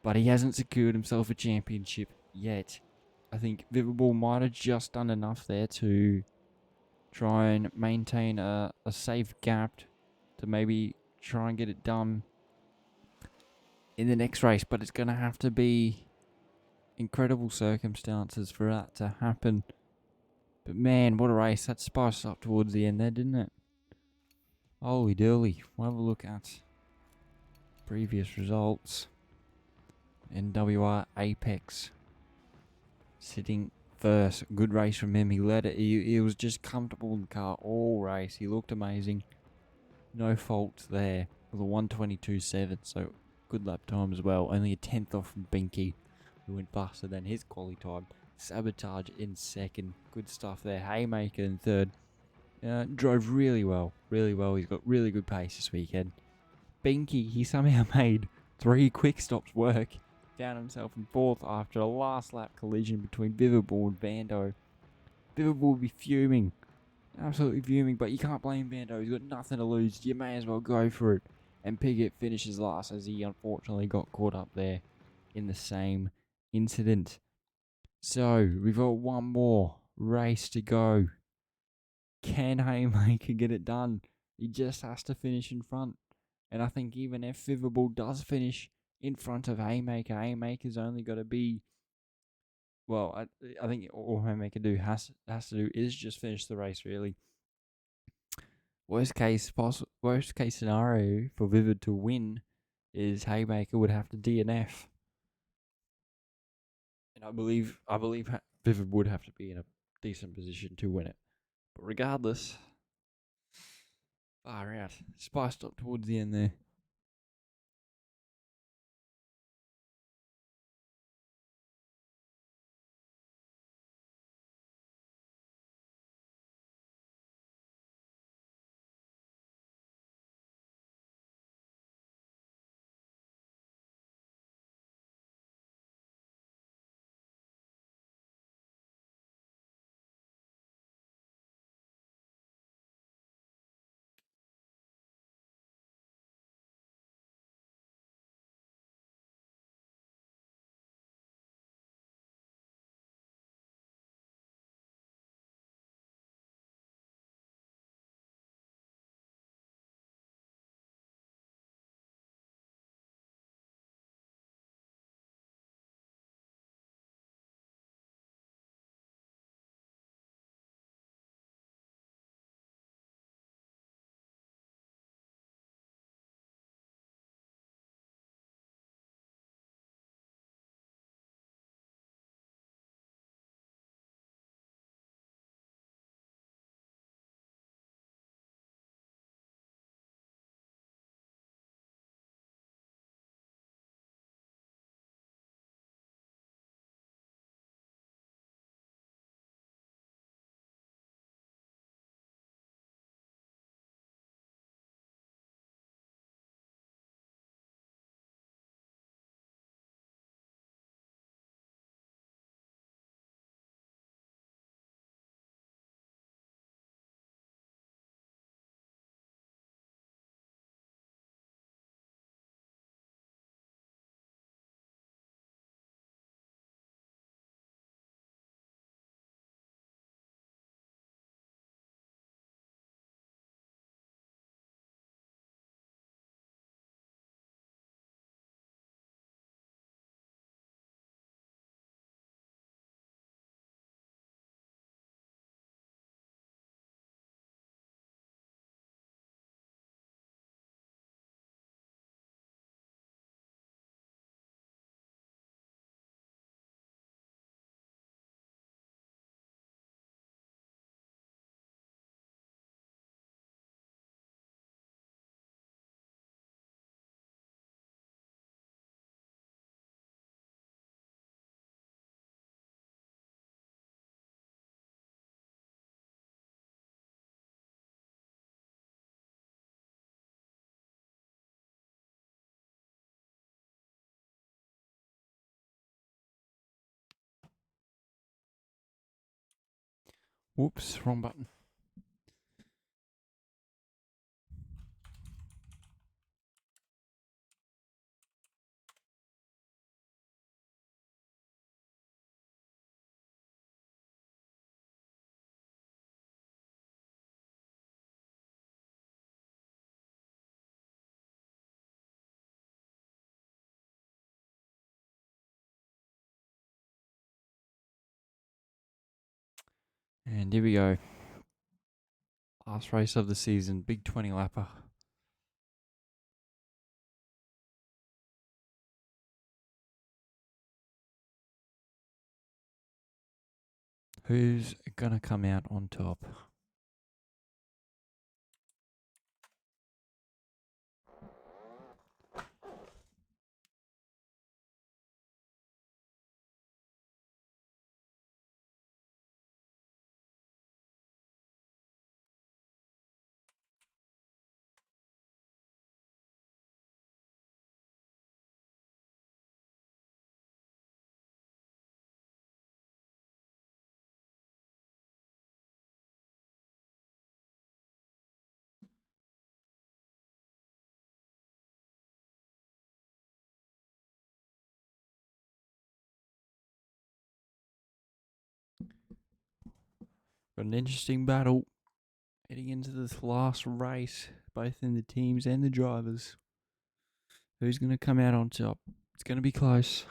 A: But he hasn't secured himself a championship yet. I think Viverball might have just done enough there to try and maintain a safe gap to maybe try and get it done in the next race. But it's going to have to be incredible circumstances for that to happen. But man, what a race. That spiced up towards the end there, didn't it? Holy dooly. We'll have a look at previous results. NWR Apex sitting first. Good race from him. He led it. He was just comfortable in the car all race. He looked amazing. No faults there with a 122.7. So good lap time as well. Only a 10th off from Binky, who went faster than his quali time. Sabotage in second. Good stuff there. Haymaker in third. Drove really well. Really well. He's got really good pace this weekend. Binky, he somehow made 3 quick stops work. Found himself in 4th after a last lap collision between Viverball and Vando. Viverball will be fuming. Absolutely fuming, but you can't blame Vando. He's got nothing to lose. You may as well go for it. And Piggott finishes last as he unfortunately got caught up there in the same incident. So, we've got one more race to go. Can Haymaker get it done? He just has to finish in front. And I think even if Viverball does finish in front of Haymaker, Haymaker's only got to be... Well, I think all Haymaker has to do is just finish the race, really. Worst case scenario for Vivid to win is Haymaker would have to DNF. And I believe Vivid would have to be in a decent position to win it. But regardless, far out. Spiced up towards the end there. Whoops, wrong button. And here we go. Last race of the season, big 20 lapper. Who's gonna come out on top? Got an interesting battle heading into this last race, both in the teams and the drivers. Who's going to come out on top? It's going to be close.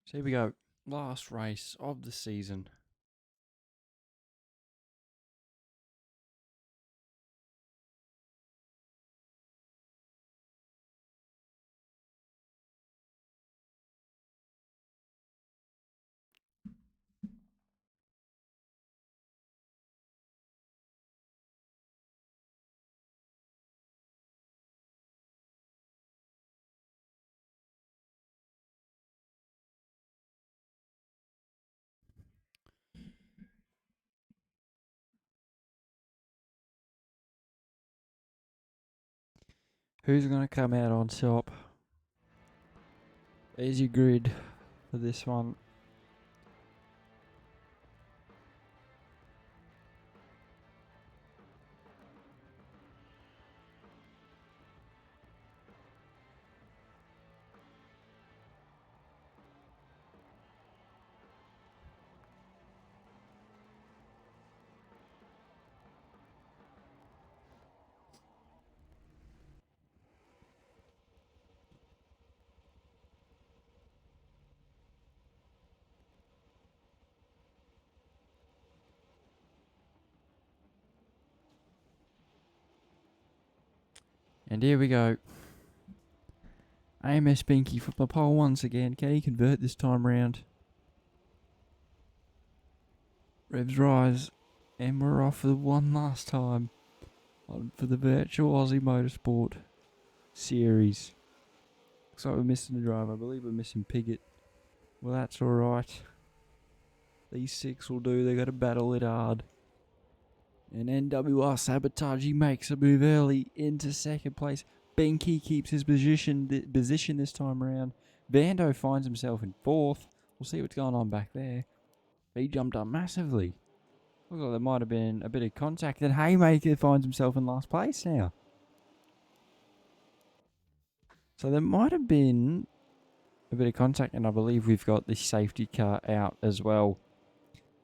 A: So here we go. Last race of the season. Who's going to come out on top? There's your grid for this one. And here we go. AMS Binky for the pole once again. Can he convert this time round? Revs rise. And we're off for the one last time for the virtual Aussie Motorsport series. Looks like we're missing a driver. I believe we're missing Piggott. Well, that's alright. These 6 will do. They got to battle it hard. And NWR Sabotage, he makes a move early into second place. Benke keeps his position this time around. Vando finds himself in 4th. We'll see what's going on back there. He jumped up massively. Looks like there might have been a bit of contact. And Haymaker finds himself in last place now. So there might have been a bit of contact, and I believe we've got the safety car out as well.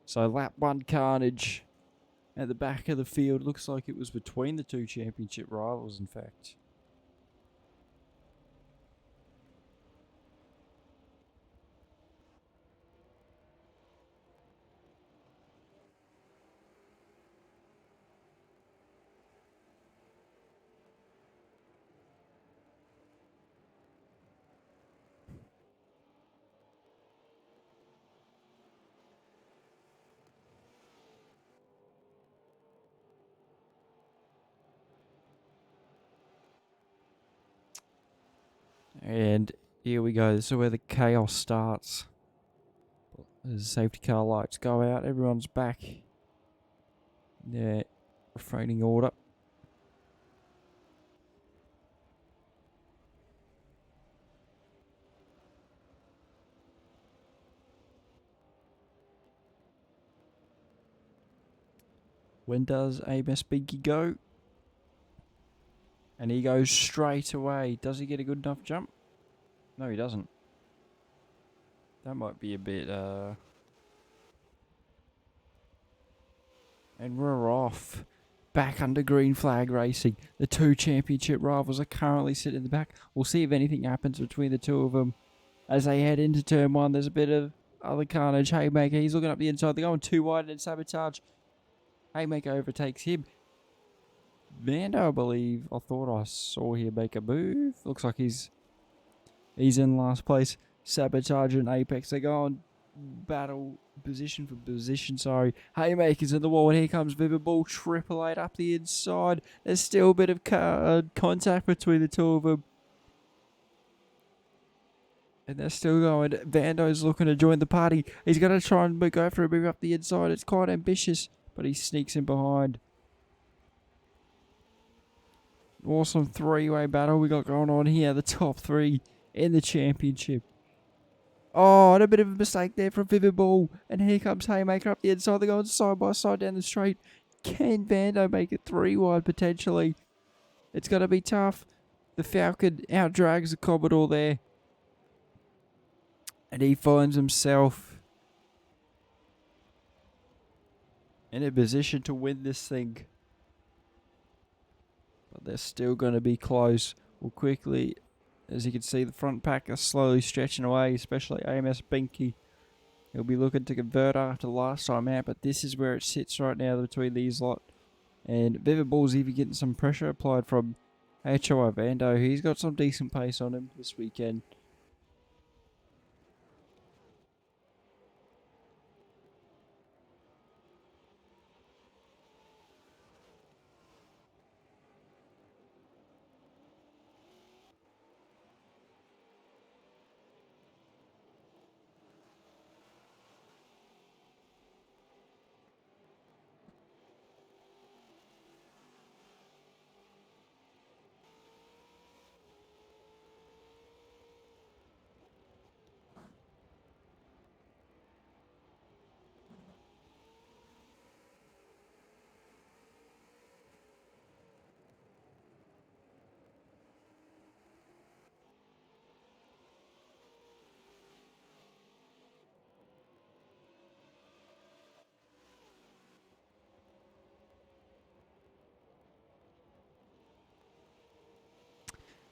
A: So lap 1 carnage at the back of the field. Looks like it was between the 2 championship rivals, in fact. And here we go. This is where the chaos starts. As the safety car lights go out, everyone's back. Yeah, refraining order. When does AMS Binky go? And he goes straight away. Does he get a good enough jump? No, he doesn't. That might be a bit, And we're off. Back under green flag racing. The 2 championship rivals are currently sitting in the back. We'll see if anything happens between the 2 of them. As they head into turn 1, there's a bit of other carnage. Haymaker, he's looking up the inside. They're going too wide and Sabotage. Haymaker overtakes him. Vando, I believe. I thought I saw him make a move. Looks like he's in last place. Sabotage and Apex, they go on battle position for position, sorry. Haymaker's in the wall, and here comes Vivid Ball. 888 up the inside. There's still a bit of contact between the 2 of them. And they're still going. Vando's looking to join the party. He's going to try and go for a move up the inside. It's quite ambitious, but he sneaks in behind. Awesome 3-way battle we got going on here. The top 3 in the championship. Oh, and a bit of a mistake there from Vivid Ball. And here comes Haymaker up the inside. They're going side by side down the straight. Can Vando make it 3 wide potentially? It's going to be tough. The Falcon outdrags the Commodore there. And he finds himself in a position to win this thing. But they're still going to be close. Well, quickly, as you can see, the front pack are slowly stretching away, especially AMS Binky. He'll be looking to convert after last time out, but this is where it sits right now between these lot. And Vivid Ball's even getting some pressure applied from HOI Vando. He's got some decent pace on him this weekend.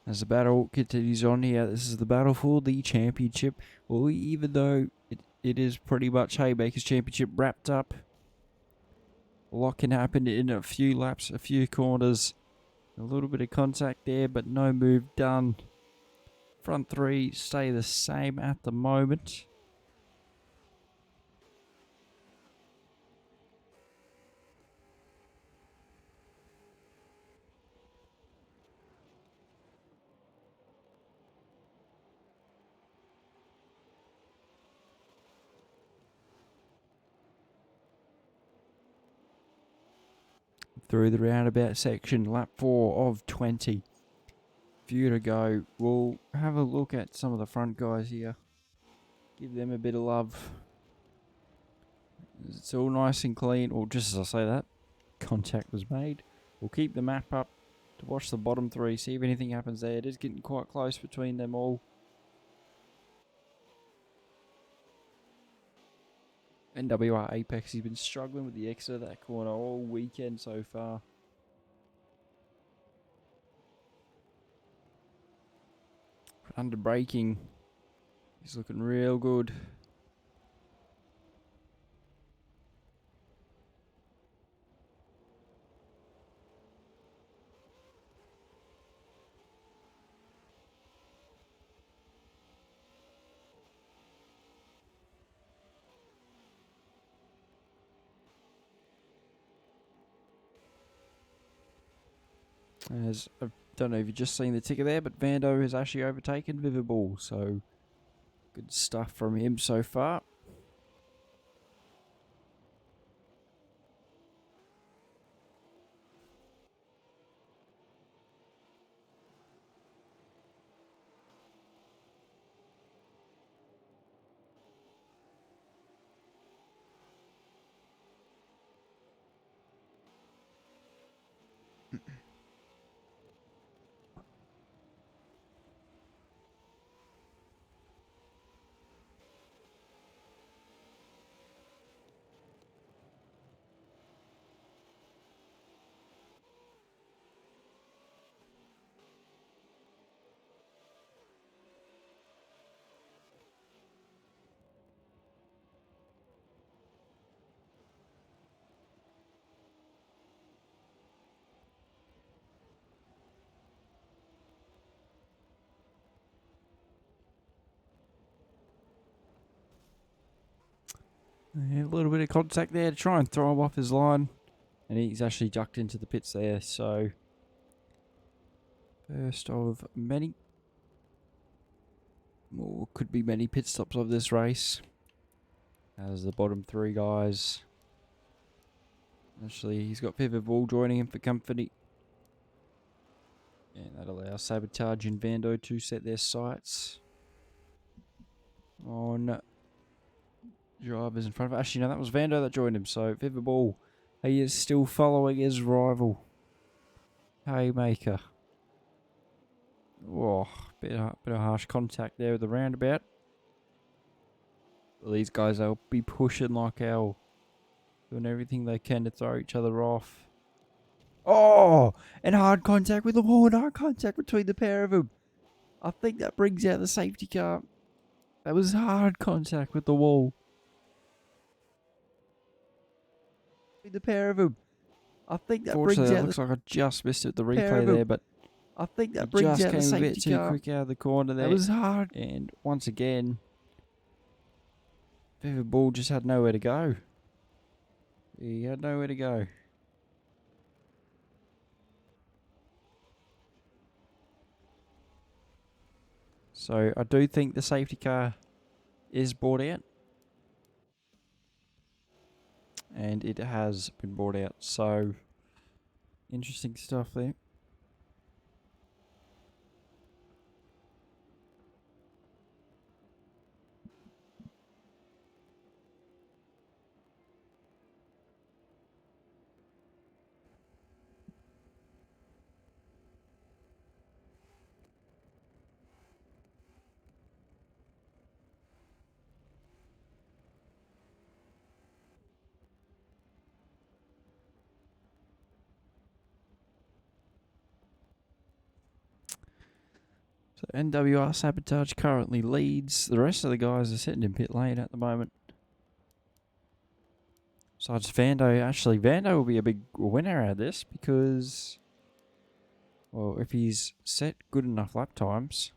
A: As the battle continues on here, this is the battle for the championship. Well, even though it is pretty much Haymaker's championship wrapped up, a lot can happen in a few laps, a few corners. A little bit of contact there, but no move done. Front three stay the same at the moment. Through the roundabout section, lap 4 of 20. Few to go. We'll have a look at some of the front guys here. Give them a bit of love. It's all nice and clean. Or just as I say that, contact was made. We'll keep the map up to watch the bottom three, see if anything happens there. It is getting quite close between them all. NWR Apex, he's been struggling with the exit of that corner all weekend so far. Under braking, he's looking real good. As I don't know if you've just seen the ticker there, but Vando has actually overtaken Vivaball, so good stuff from him so far. Yeah, a little bit of contact there to try and throw him off his line. And he's actually ducked into the pits there, so first of many, or could be many pit stops of this race. As the bottom three guys. Actually, he's got Vivaball joining him for company. And that allows Sabotage and Vando to set their sights on drivers in front of. Actually, no, that was Vando that joined him. So Vivaball, he is still following his rival. Haymaker. Oh, bit of harsh contact there with the roundabout. Well, these guys will be pushing like hell, doing everything they can to throw each other off. Oh, and hard contact with the wall, and hard contact between the pair of them. I think that brings out the safety car. That was hard contact with the wall. The pair of them. I think that brings out. That looks like I just missed it, the replay there, but I think that brings out the safety car. Just came a bit too quick out of the corner there. That was hard. And once again, Vivaball just had nowhere to go. He had nowhere to go. So I do think the safety car is brought out. And it has been brought out. So interesting stuff there. So NWR Sabotage currently leads. The rest of the guys are sitting in pit lane at the moment. Besides Vando, actually Vando will be a big winner out of this because Well, if he's set good enough lap times,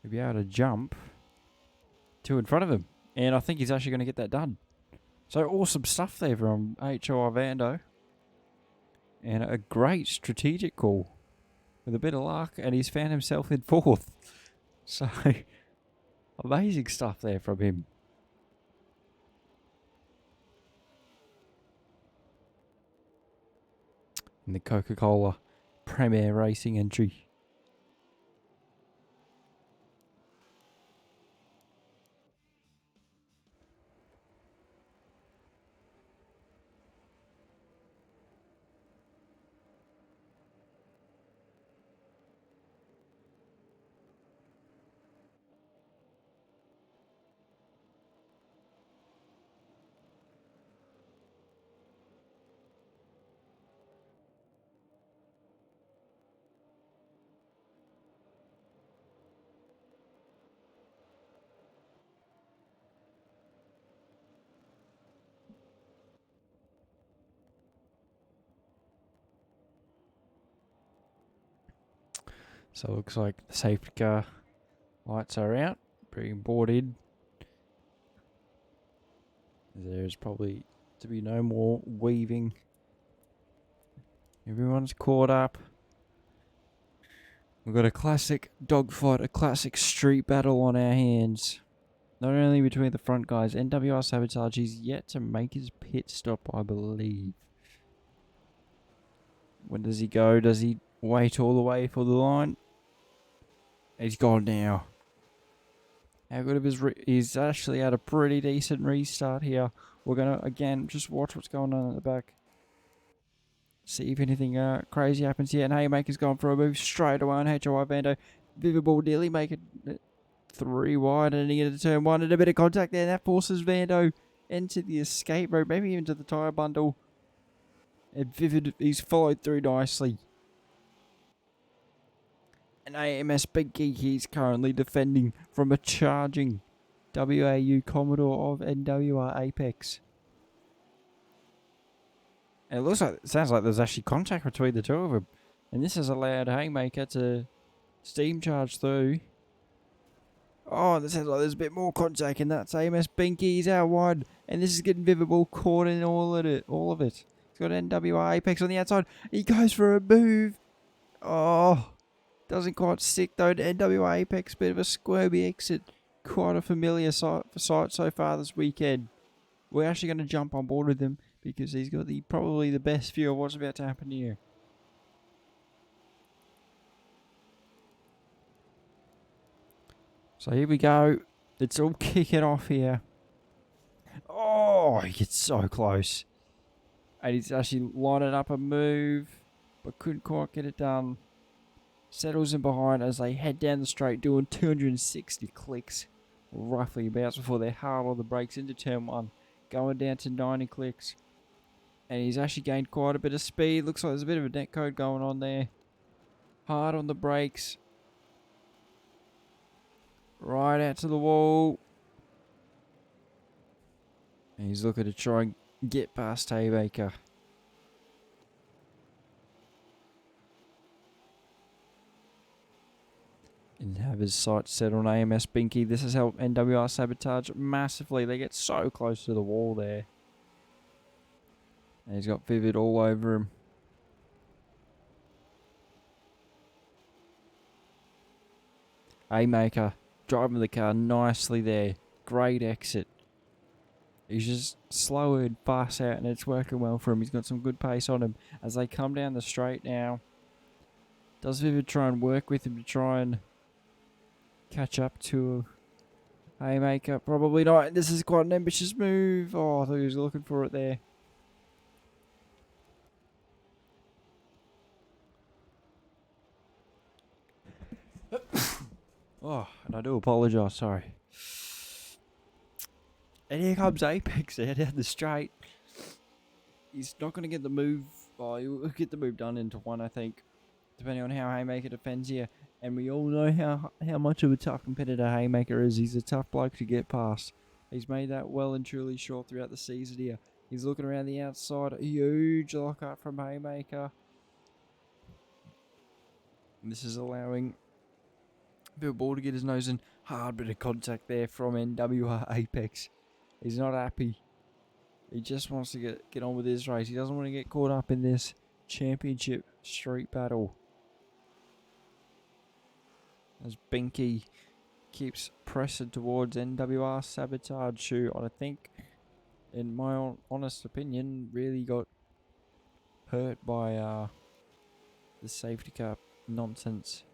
A: he'll be able to jump 2 in front of him. And I think he's actually going to get that done. So awesome stuff there from HOI Vando. And a great strategic call. With a bit of luck, and he's found himself in 4th. So, amazing stuff there from him. In the Coca-Cola Premier Racing entry. So it looks like the safety car lights are out, being brought in. There's probably to be no more weaving. Everyone's caught up. We've got a classic dogfight, a classic street battle on our hands. Not only between the front guys, NWR Sabotage, he's yet to make his pit stop, I believe. When does he go? Does he wait all the way for the line? He's gone now. How good of his... he's actually had a pretty decent restart here. We're going to, again, just watch what's going on at the back. See if anything crazy happens here. And Haymaker's gone for a move straight away on HOI Vando. Vivible nearly make it 3 wide and into turn 1. And a bit of contact there. That forces Vando into the escape road. Maybe even to the tyre bundle. And Vivid, he's followed through nicely. And AMS Big Geek, he's currently defending from a charging WAU Commodore of NWR Apex. And it looks like, it sounds like there's actually contact between the two of them. And this has allowed Haymaker to steam charge through. Oh, and it sounds like there's a bit more contact, and that's AMS Binky. He's out wide, and this is getting Vivible caught in all of it. He's got NWR Apex on the outside. He goes for a move. Oh, doesn't quite stick though. NWR Apex, bit of a squirmy exit. Quite a familiar sight so far this weekend. We're actually going to jump on board with him because he's got probably the best view of what's about to happen here. So here we go. It's all kicking off here. Oh, he gets so close. And he's actually lining up a move, but couldn't quite get it done. Settles in behind as they head down the straight, doing 260 clicks, roughly about, before they're hard on the brakes into turn 1, going down to 90 clicks. And he's actually gained quite a bit of speed. Looks like there's a bit of a netcode going on there. Hard on the brakes. Right out to the wall. And he's looking to try and get past Haymaker. And have his sights set on AMS Binky. This has helped NWR Sabotage massively. They get so close to the wall there. And he's got Vivid all over him. Haymaker driving the car nicely there. Great exit. He's just slow and fast out, and it's working well for him. He's got some good pace on him as they come down the straight now. Does Vivid try and work with him to try and catch up to Haymaker? Probably not. This is quite an ambitious move. Oh, I thought he was looking for it there. Oh, and I do apologise, sorry. And here comes Apex there down the straight. He's not going to get the move. Oh, he'll get the move done into 1, I think, depending on how Haymaker defends here. And we all know how much of a tough competitor Haymaker is. He's a tough bloke to get past. He's made that well and truly sure throughout the season here. He's looking around the outside. A huge lockup from Haymaker. And this is allowing Ball to get his nose in. Hard bit of contact there from NWR Apex. He's not happy. He just wants to get on with his race. He doesn't want to get caught up in this championship street battle. As Binky keeps pressing towards NWR Sabotage, who I think, in my honest opinion, really got hurt by the safety car nonsense.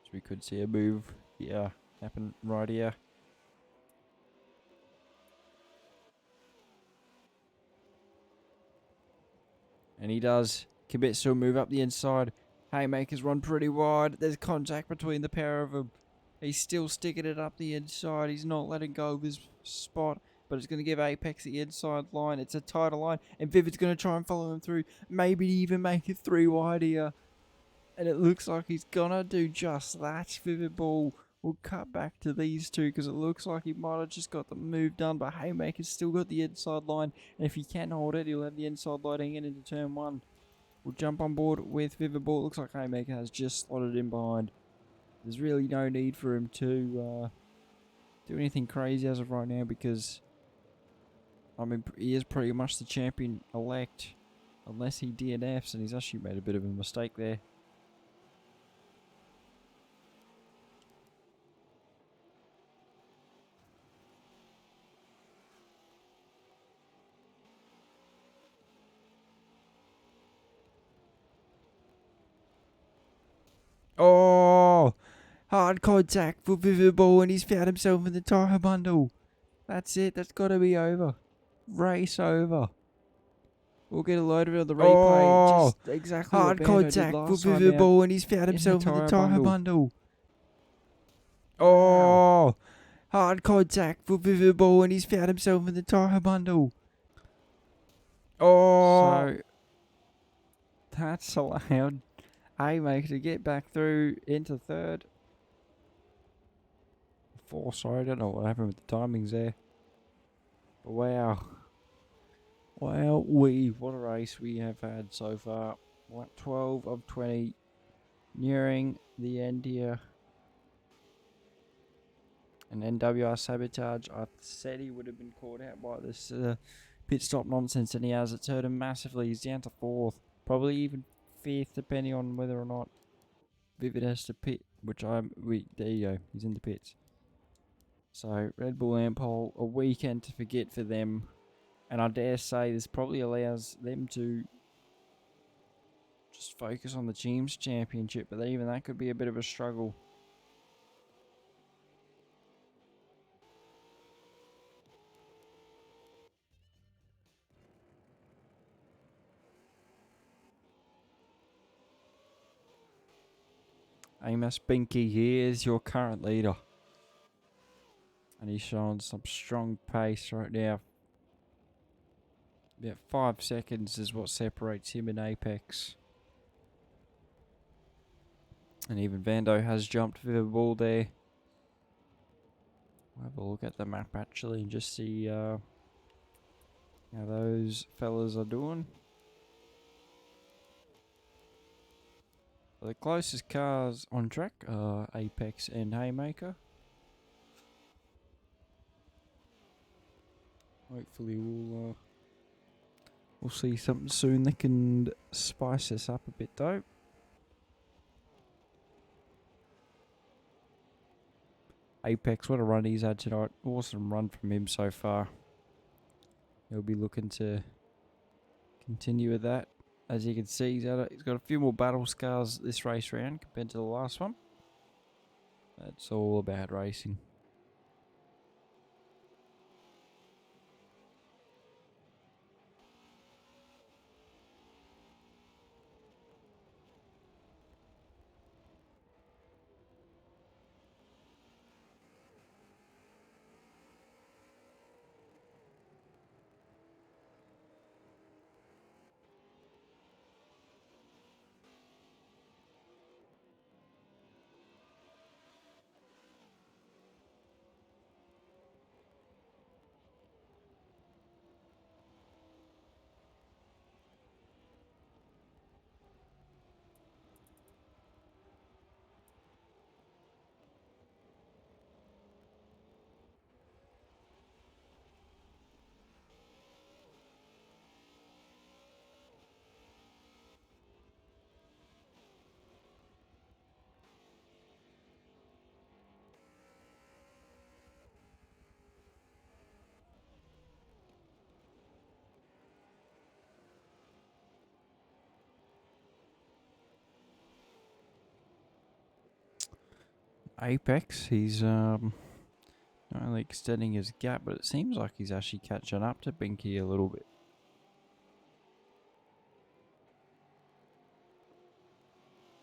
A: So we could see a move happen right here. And he does. Commits to a move up the inside. Haymakers run pretty wide. There's contact between the pair of them. He's still sticking it up the inside. He's not letting go of his spot. But it's going to give Apex the inside line. It's a tighter line. And Vivid's going to try and follow him through. Maybe even make it 3 wide here. And it looks like he's going to do just that. Vivid Ball will cut back to these two because it looks like he might have just got the move done. But Haymaker's still got the inside line. And if he can hold it, he'll have the inside line hanging into turn 1. We'll jump on board with Vivid Ball. It looks like Haymaker has just slotted in behind. There's really no need for him to do anything crazy as of right now because, I mean, he is pretty much the champion-elect unless he DNFs, and he's actually made a bit of a mistake there. Oh! Hard contact for Vivid Ball, and he's found himself in the tyre bundle. That's it. That's got to be over. Race over. We'll get a load of it on the replay. Just exactly hard contact for Vivid Ball, and he's found himself in the tyre bundle. Oh! Hard contact for Vivid Ball, and he's found himself in the tyre bundle. Oh! So, that's allowed Haymaker to get back through into third. 4, sorry, I don't know what happened with the timings there. But wow. Wow, what a race we have had so far. 12 of 20. Nearing the end here. And NWR Sabotage, I said he would have been caught out by this pit stop nonsense, and he has. It's hurt him massively. He's down to 4th. Probably even 5th, depending on whether or not Vivid has to pit. There you go. He's in the pits. So, Red Bull Ampol, a weekend to forget for them. And I dare say this probably allows them to just focus on the team's championship. But even that could be a bit of a struggle. Amos Binky, he is your current leader. And he's showing some strong pace right now. About 5 seconds is what separates him and Apex. And even Vando has jumped for the ball there. We'll have a look at the map actually and just see how those fellas are doing. The closest cars on track are Apex and Haymaker. Hopefully we'll see something soon that can spice this up a bit though. Apex, what a run he's had tonight. Awesome run from him so far. He'll be looking to continue with that. As you can see, he's got a few more battle scars this race round compared to the last one. That's all about racing. apex. He's not only extending his gap, but it seems like he's actually catching up to Binky a little bit.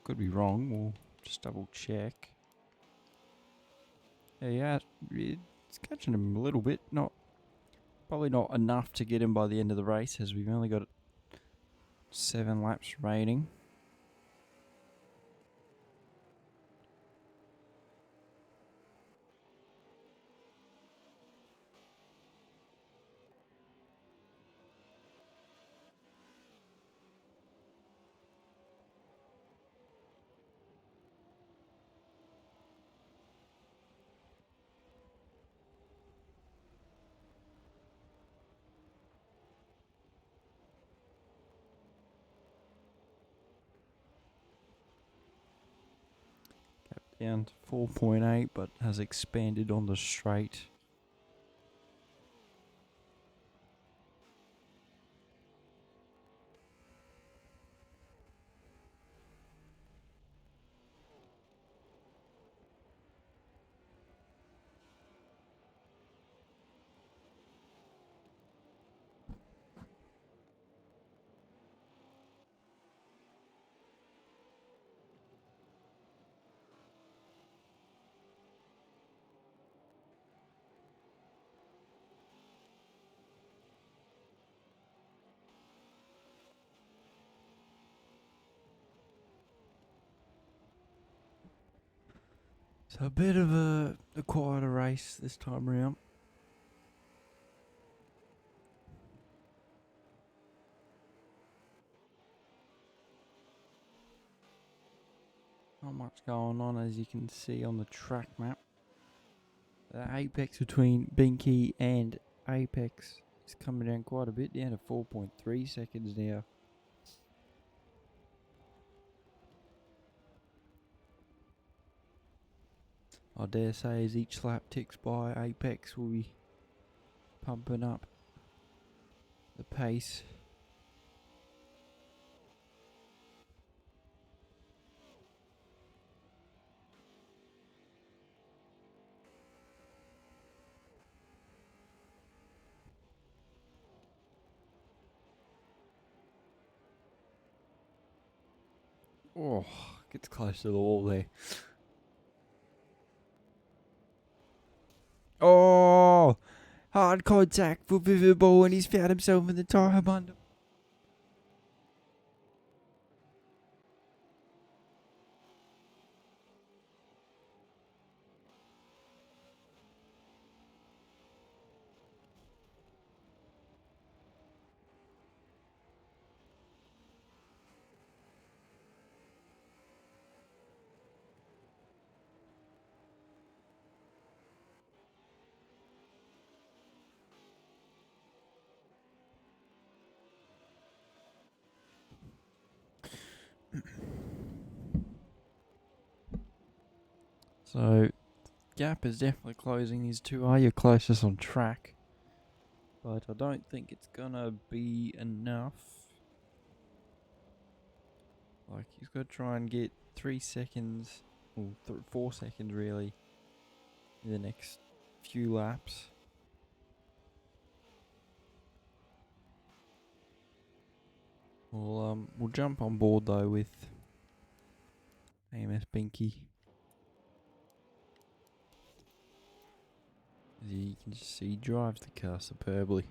A: Could be wrong. We'll just double check. Yeah, it's catching him a little bit. Probably not enough to get him by the end of the race, as we've only got 7 laps remaining. Down to 4.8, but has expanded on the straight. So a bit of a quieter race this time around. Not much going on, as you can see on the track map. The apex between Binky and Apex is coming down quite a bit, down to 4.3 seconds now. I dare say as each lap ticks by, Apex will be pumping up the pace. Oh, gets close to the wall there. Oh, hard contact for Vivible, and he's found himself in the tyre bundle. So, gap is definitely closing. These two are your closest on track, but I don't think it's gonna be enough. Like, he's got to try and get 3 seconds, or 4 seconds really, in the next few laps. We'll jump on board though with AMS Binky. As you can just see, he drives the car superbly,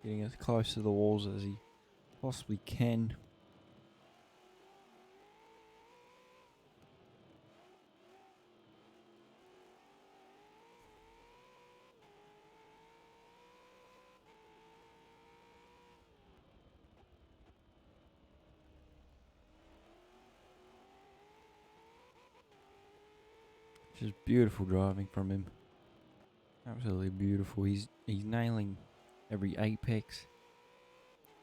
A: getting as close to the walls as he possibly can. Just beautiful driving from him. Absolutely beautiful. He's nailing every apex.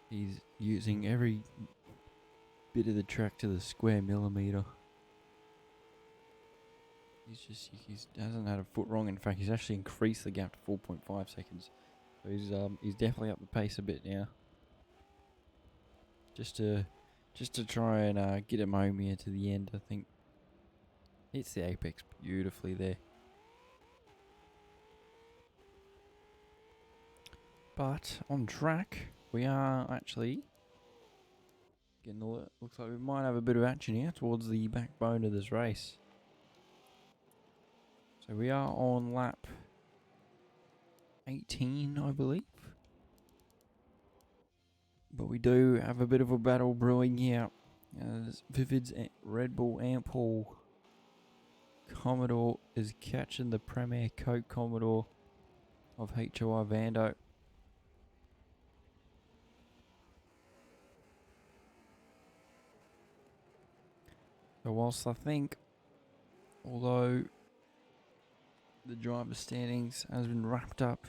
A: He's using every bit of the track to the square millimeter. He hasn't had a foot wrong. In fact, he's actually increased the gap to 4.5 seconds. So he's definitely up the pace a bit now. Just to try and get him home here to the end, I think. Hits the apex beautifully there. But on track, we are actually getting looks like we might have a bit of action here towards the backbone of this race. So we are on lap 18, I believe. But we do have a bit of a battle brewing here. As Vivid's Red Bull Ample Commodore is catching the Premier Coke Commodore of HOI Vando. So whilst I think, although the driver standings has been wrapped up,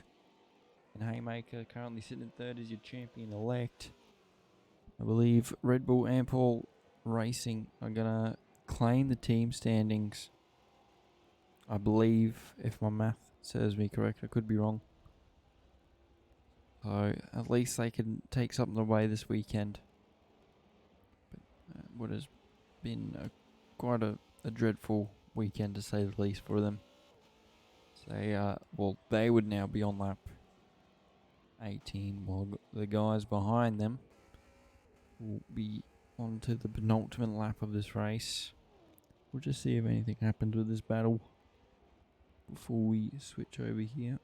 A: and Haymaker currently sitting in third as your champion-elect, I believe Red Bull Ample Racing are going to claim the team standings. I believe, if my math serves me correct, I could be wrong. So at least they can take something away this weekend. But what has been quite a dreadful weekend to say the least for them. So they would now be on lap 18, while the guys behind them will be on to the penultimate lap of this race. We'll just see if anything happens with this battle before we switch over here.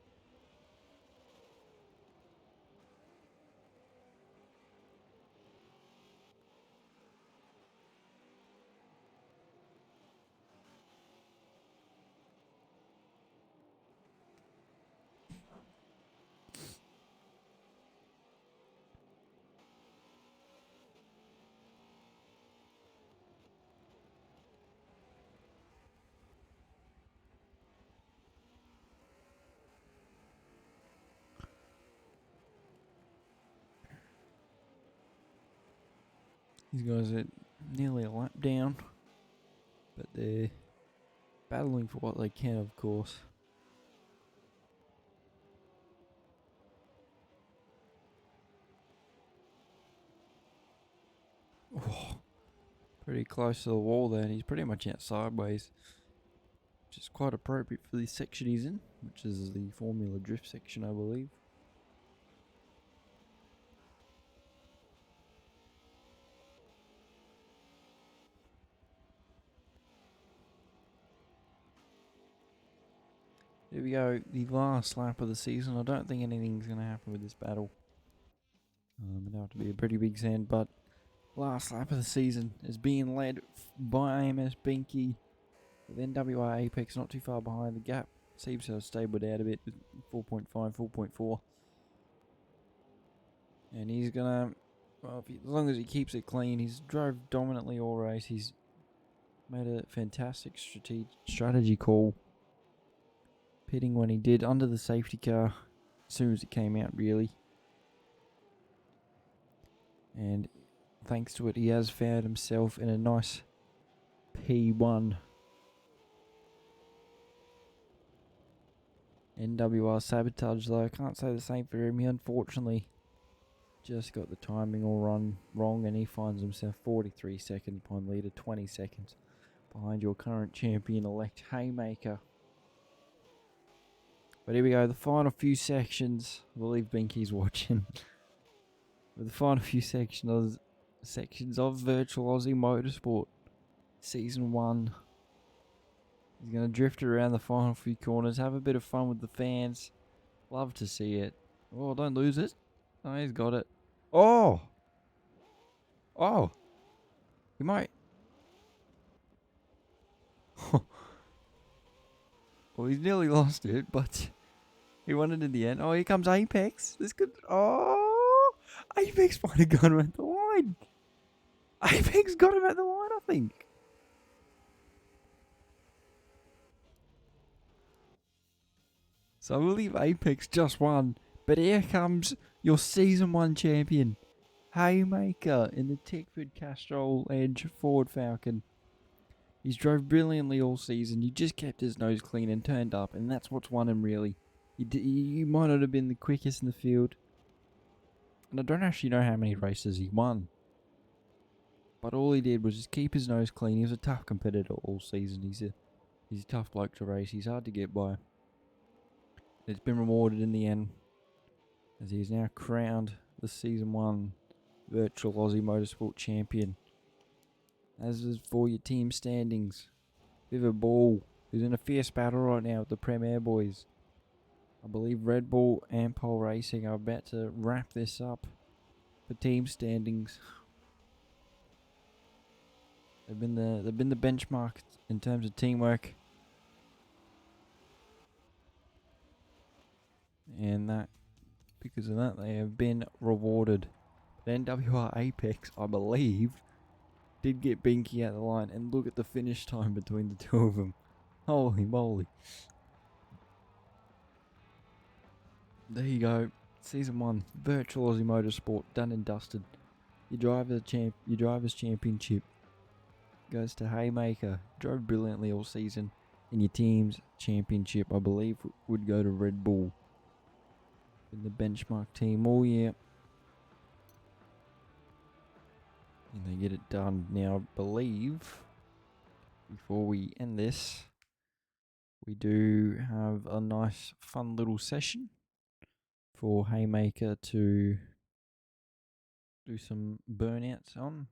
A: These guys are nearly a lap down, but they're battling for what they can, of course. Oh, pretty close to the wall there, and he's pretty much out sideways, which is quite appropriate for the section he's in, which is the Formula Drift section, I believe. Here we go, the last lap of the season. I don't think anything's going to happen with this battle. It'll have to be a pretty big sand, but last lap of the season is being led by AMS Binky, with NWI Apex not too far behind. The gap seems to have stabled out a bit with 4.5, 4.4. And he's going to, as long as he keeps it clean, he's drove dominantly all race. He's made a fantastic strategy call, pitting when he did under the safety car as soon as it came out, really. And thanks to it, he has found himself in a nice P1. NWR sabotage, though, I can't say the same for him. He unfortunately just got the timing all wrong, and he finds himself 43 seconds behind leader, 20 seconds behind your current champion-elect Haymaker. But here we go, the final few sections. I believe Binky's watching. With the final few sections of Virtual Aussie Motorsport Season 1. He's going to drift around the final few corners, have a bit of fun with the fans. Love to see it. Oh, don't lose it. Oh, he's got it. Oh! Oh! He might. Well, he's nearly lost it, but he won it in the end. Oh, here comes Apex. This could... Oh! Apex might have got him at the line. Apex got him at the line, I think. So I believe Apex just won. But here comes your Season 1 champion, Haymaker, in the Tickford Castrol Edge Ford Falcon. He's drove brilliantly all season. You just kept his nose clean and turned up, and that's what's won him, really. You might not have been the quickest in the field. And I don't actually know how many races he won. But all he did was just keep his nose clean. He was a tough competitor all season. He's a He's a tough bloke to race. He's hard to get by. It's been rewarded in the end, as he is now crowned the Season 1 Virtual Aussie Motorsport Champion. As is for your team standings, Viva Ball, who's in a fierce battle right now with the Premier Boys. I believe Red Bull and Pole Racing are about to wrap this up for team standings. They've been the benchmark in terms of teamwork, and that because of that they have been rewarded. But NWR Apex, I believe, did get Binky out the line, and look at the finish time between the two of them. Holy moly! There you go, Season 1 Virtual Aussie Motorsport done and dusted. Your drivers championship goes to Haymaker. Drove brilliantly all season. And your team's championship, I believe, would go to Red Bull. In the benchmark team all year. And they get it done. Now, I believe, before we end this, we do have a nice, fun little session for Haymaker to do some burnouts on.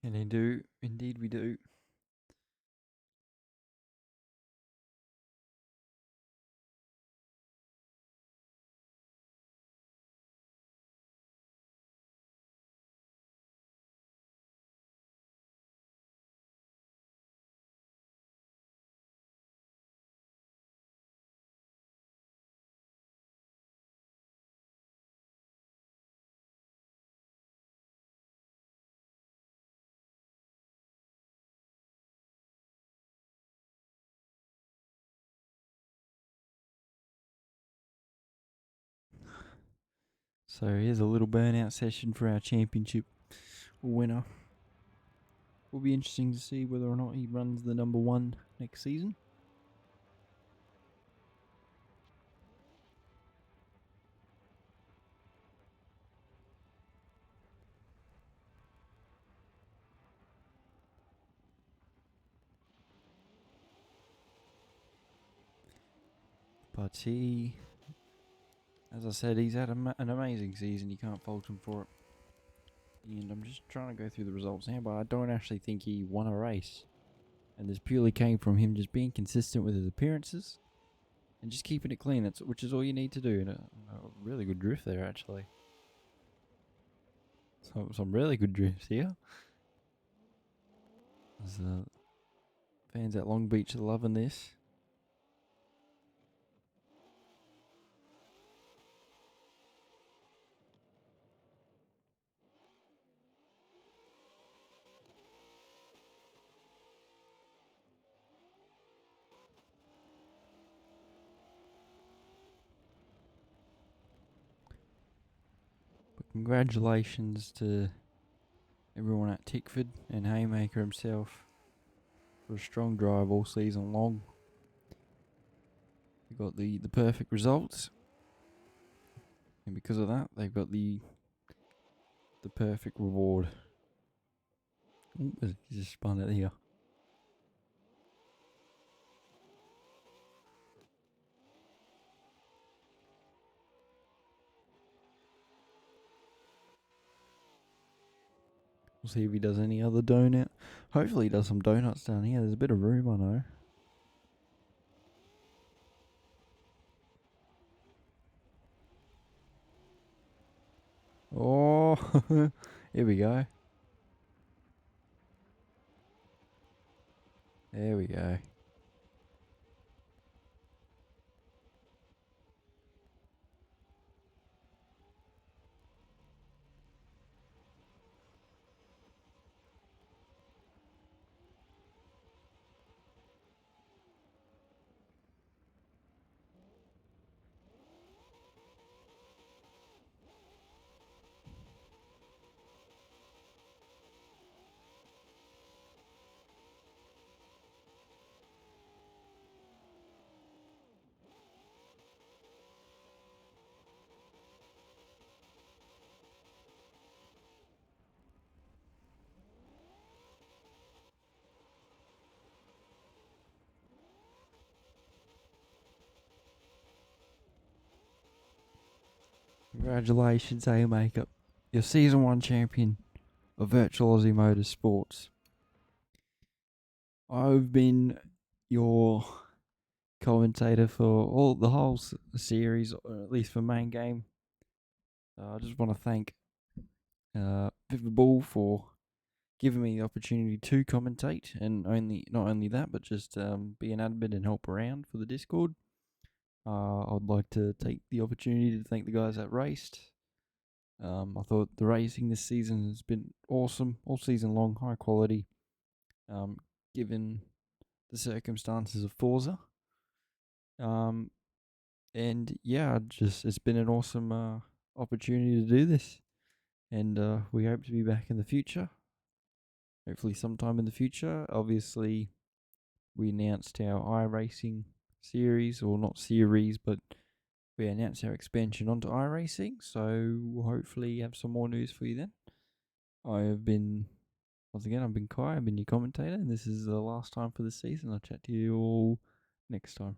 A: And they do, indeed we do. So here's a little burnout session for our championship winner. Will be interesting to see whether or not he runs the number 1 next season. But he, as I said, he's had an amazing season. You can't fault him for it. And I'm just trying to go through the results now, but I don't actually think he won a race. And this purely came from him just being consistent with his appearances and just keeping it clean. Which is all you need to do. And a really good drift there, actually. Some really good drifts here. There's fans at Long Beach are loving this. But congratulations to everyone at Tickford and Haymaker himself for a strong drive all season long. They got the perfect results, and because of that, they've got the perfect reward. Ooh, just spun it here. We'll see if he does any other donut. Hopefully he does some donuts down here. There's a bit of room, I know. Oh, Oh, here we go. There we go. Congratulations, A Makeup. You're Season 1 champion of Virtual Aussie Motorsports. I've been your commentator for the whole series, or at least for main game. I just want to thank Pivot for giving me the opportunity to commentate, and not only that, but just be an admin and help around for the Discord. I'd like to take the opportunity to thank the guys that raced. I thought the racing this season has been awesome, all season long, high quality, given the circumstances of Forza. And yeah, it's been an awesome opportunity to do this, and we hope to be back in the future. Hopefully, sometime in the future. Obviously, we announced our iRacing series, or not series, but we announced our expansion onto iRacing. So we'll hopefully have some more news for you then. I've been Kai. I've been your commentator, and this is the last time for the season. I'll chat to you all next time.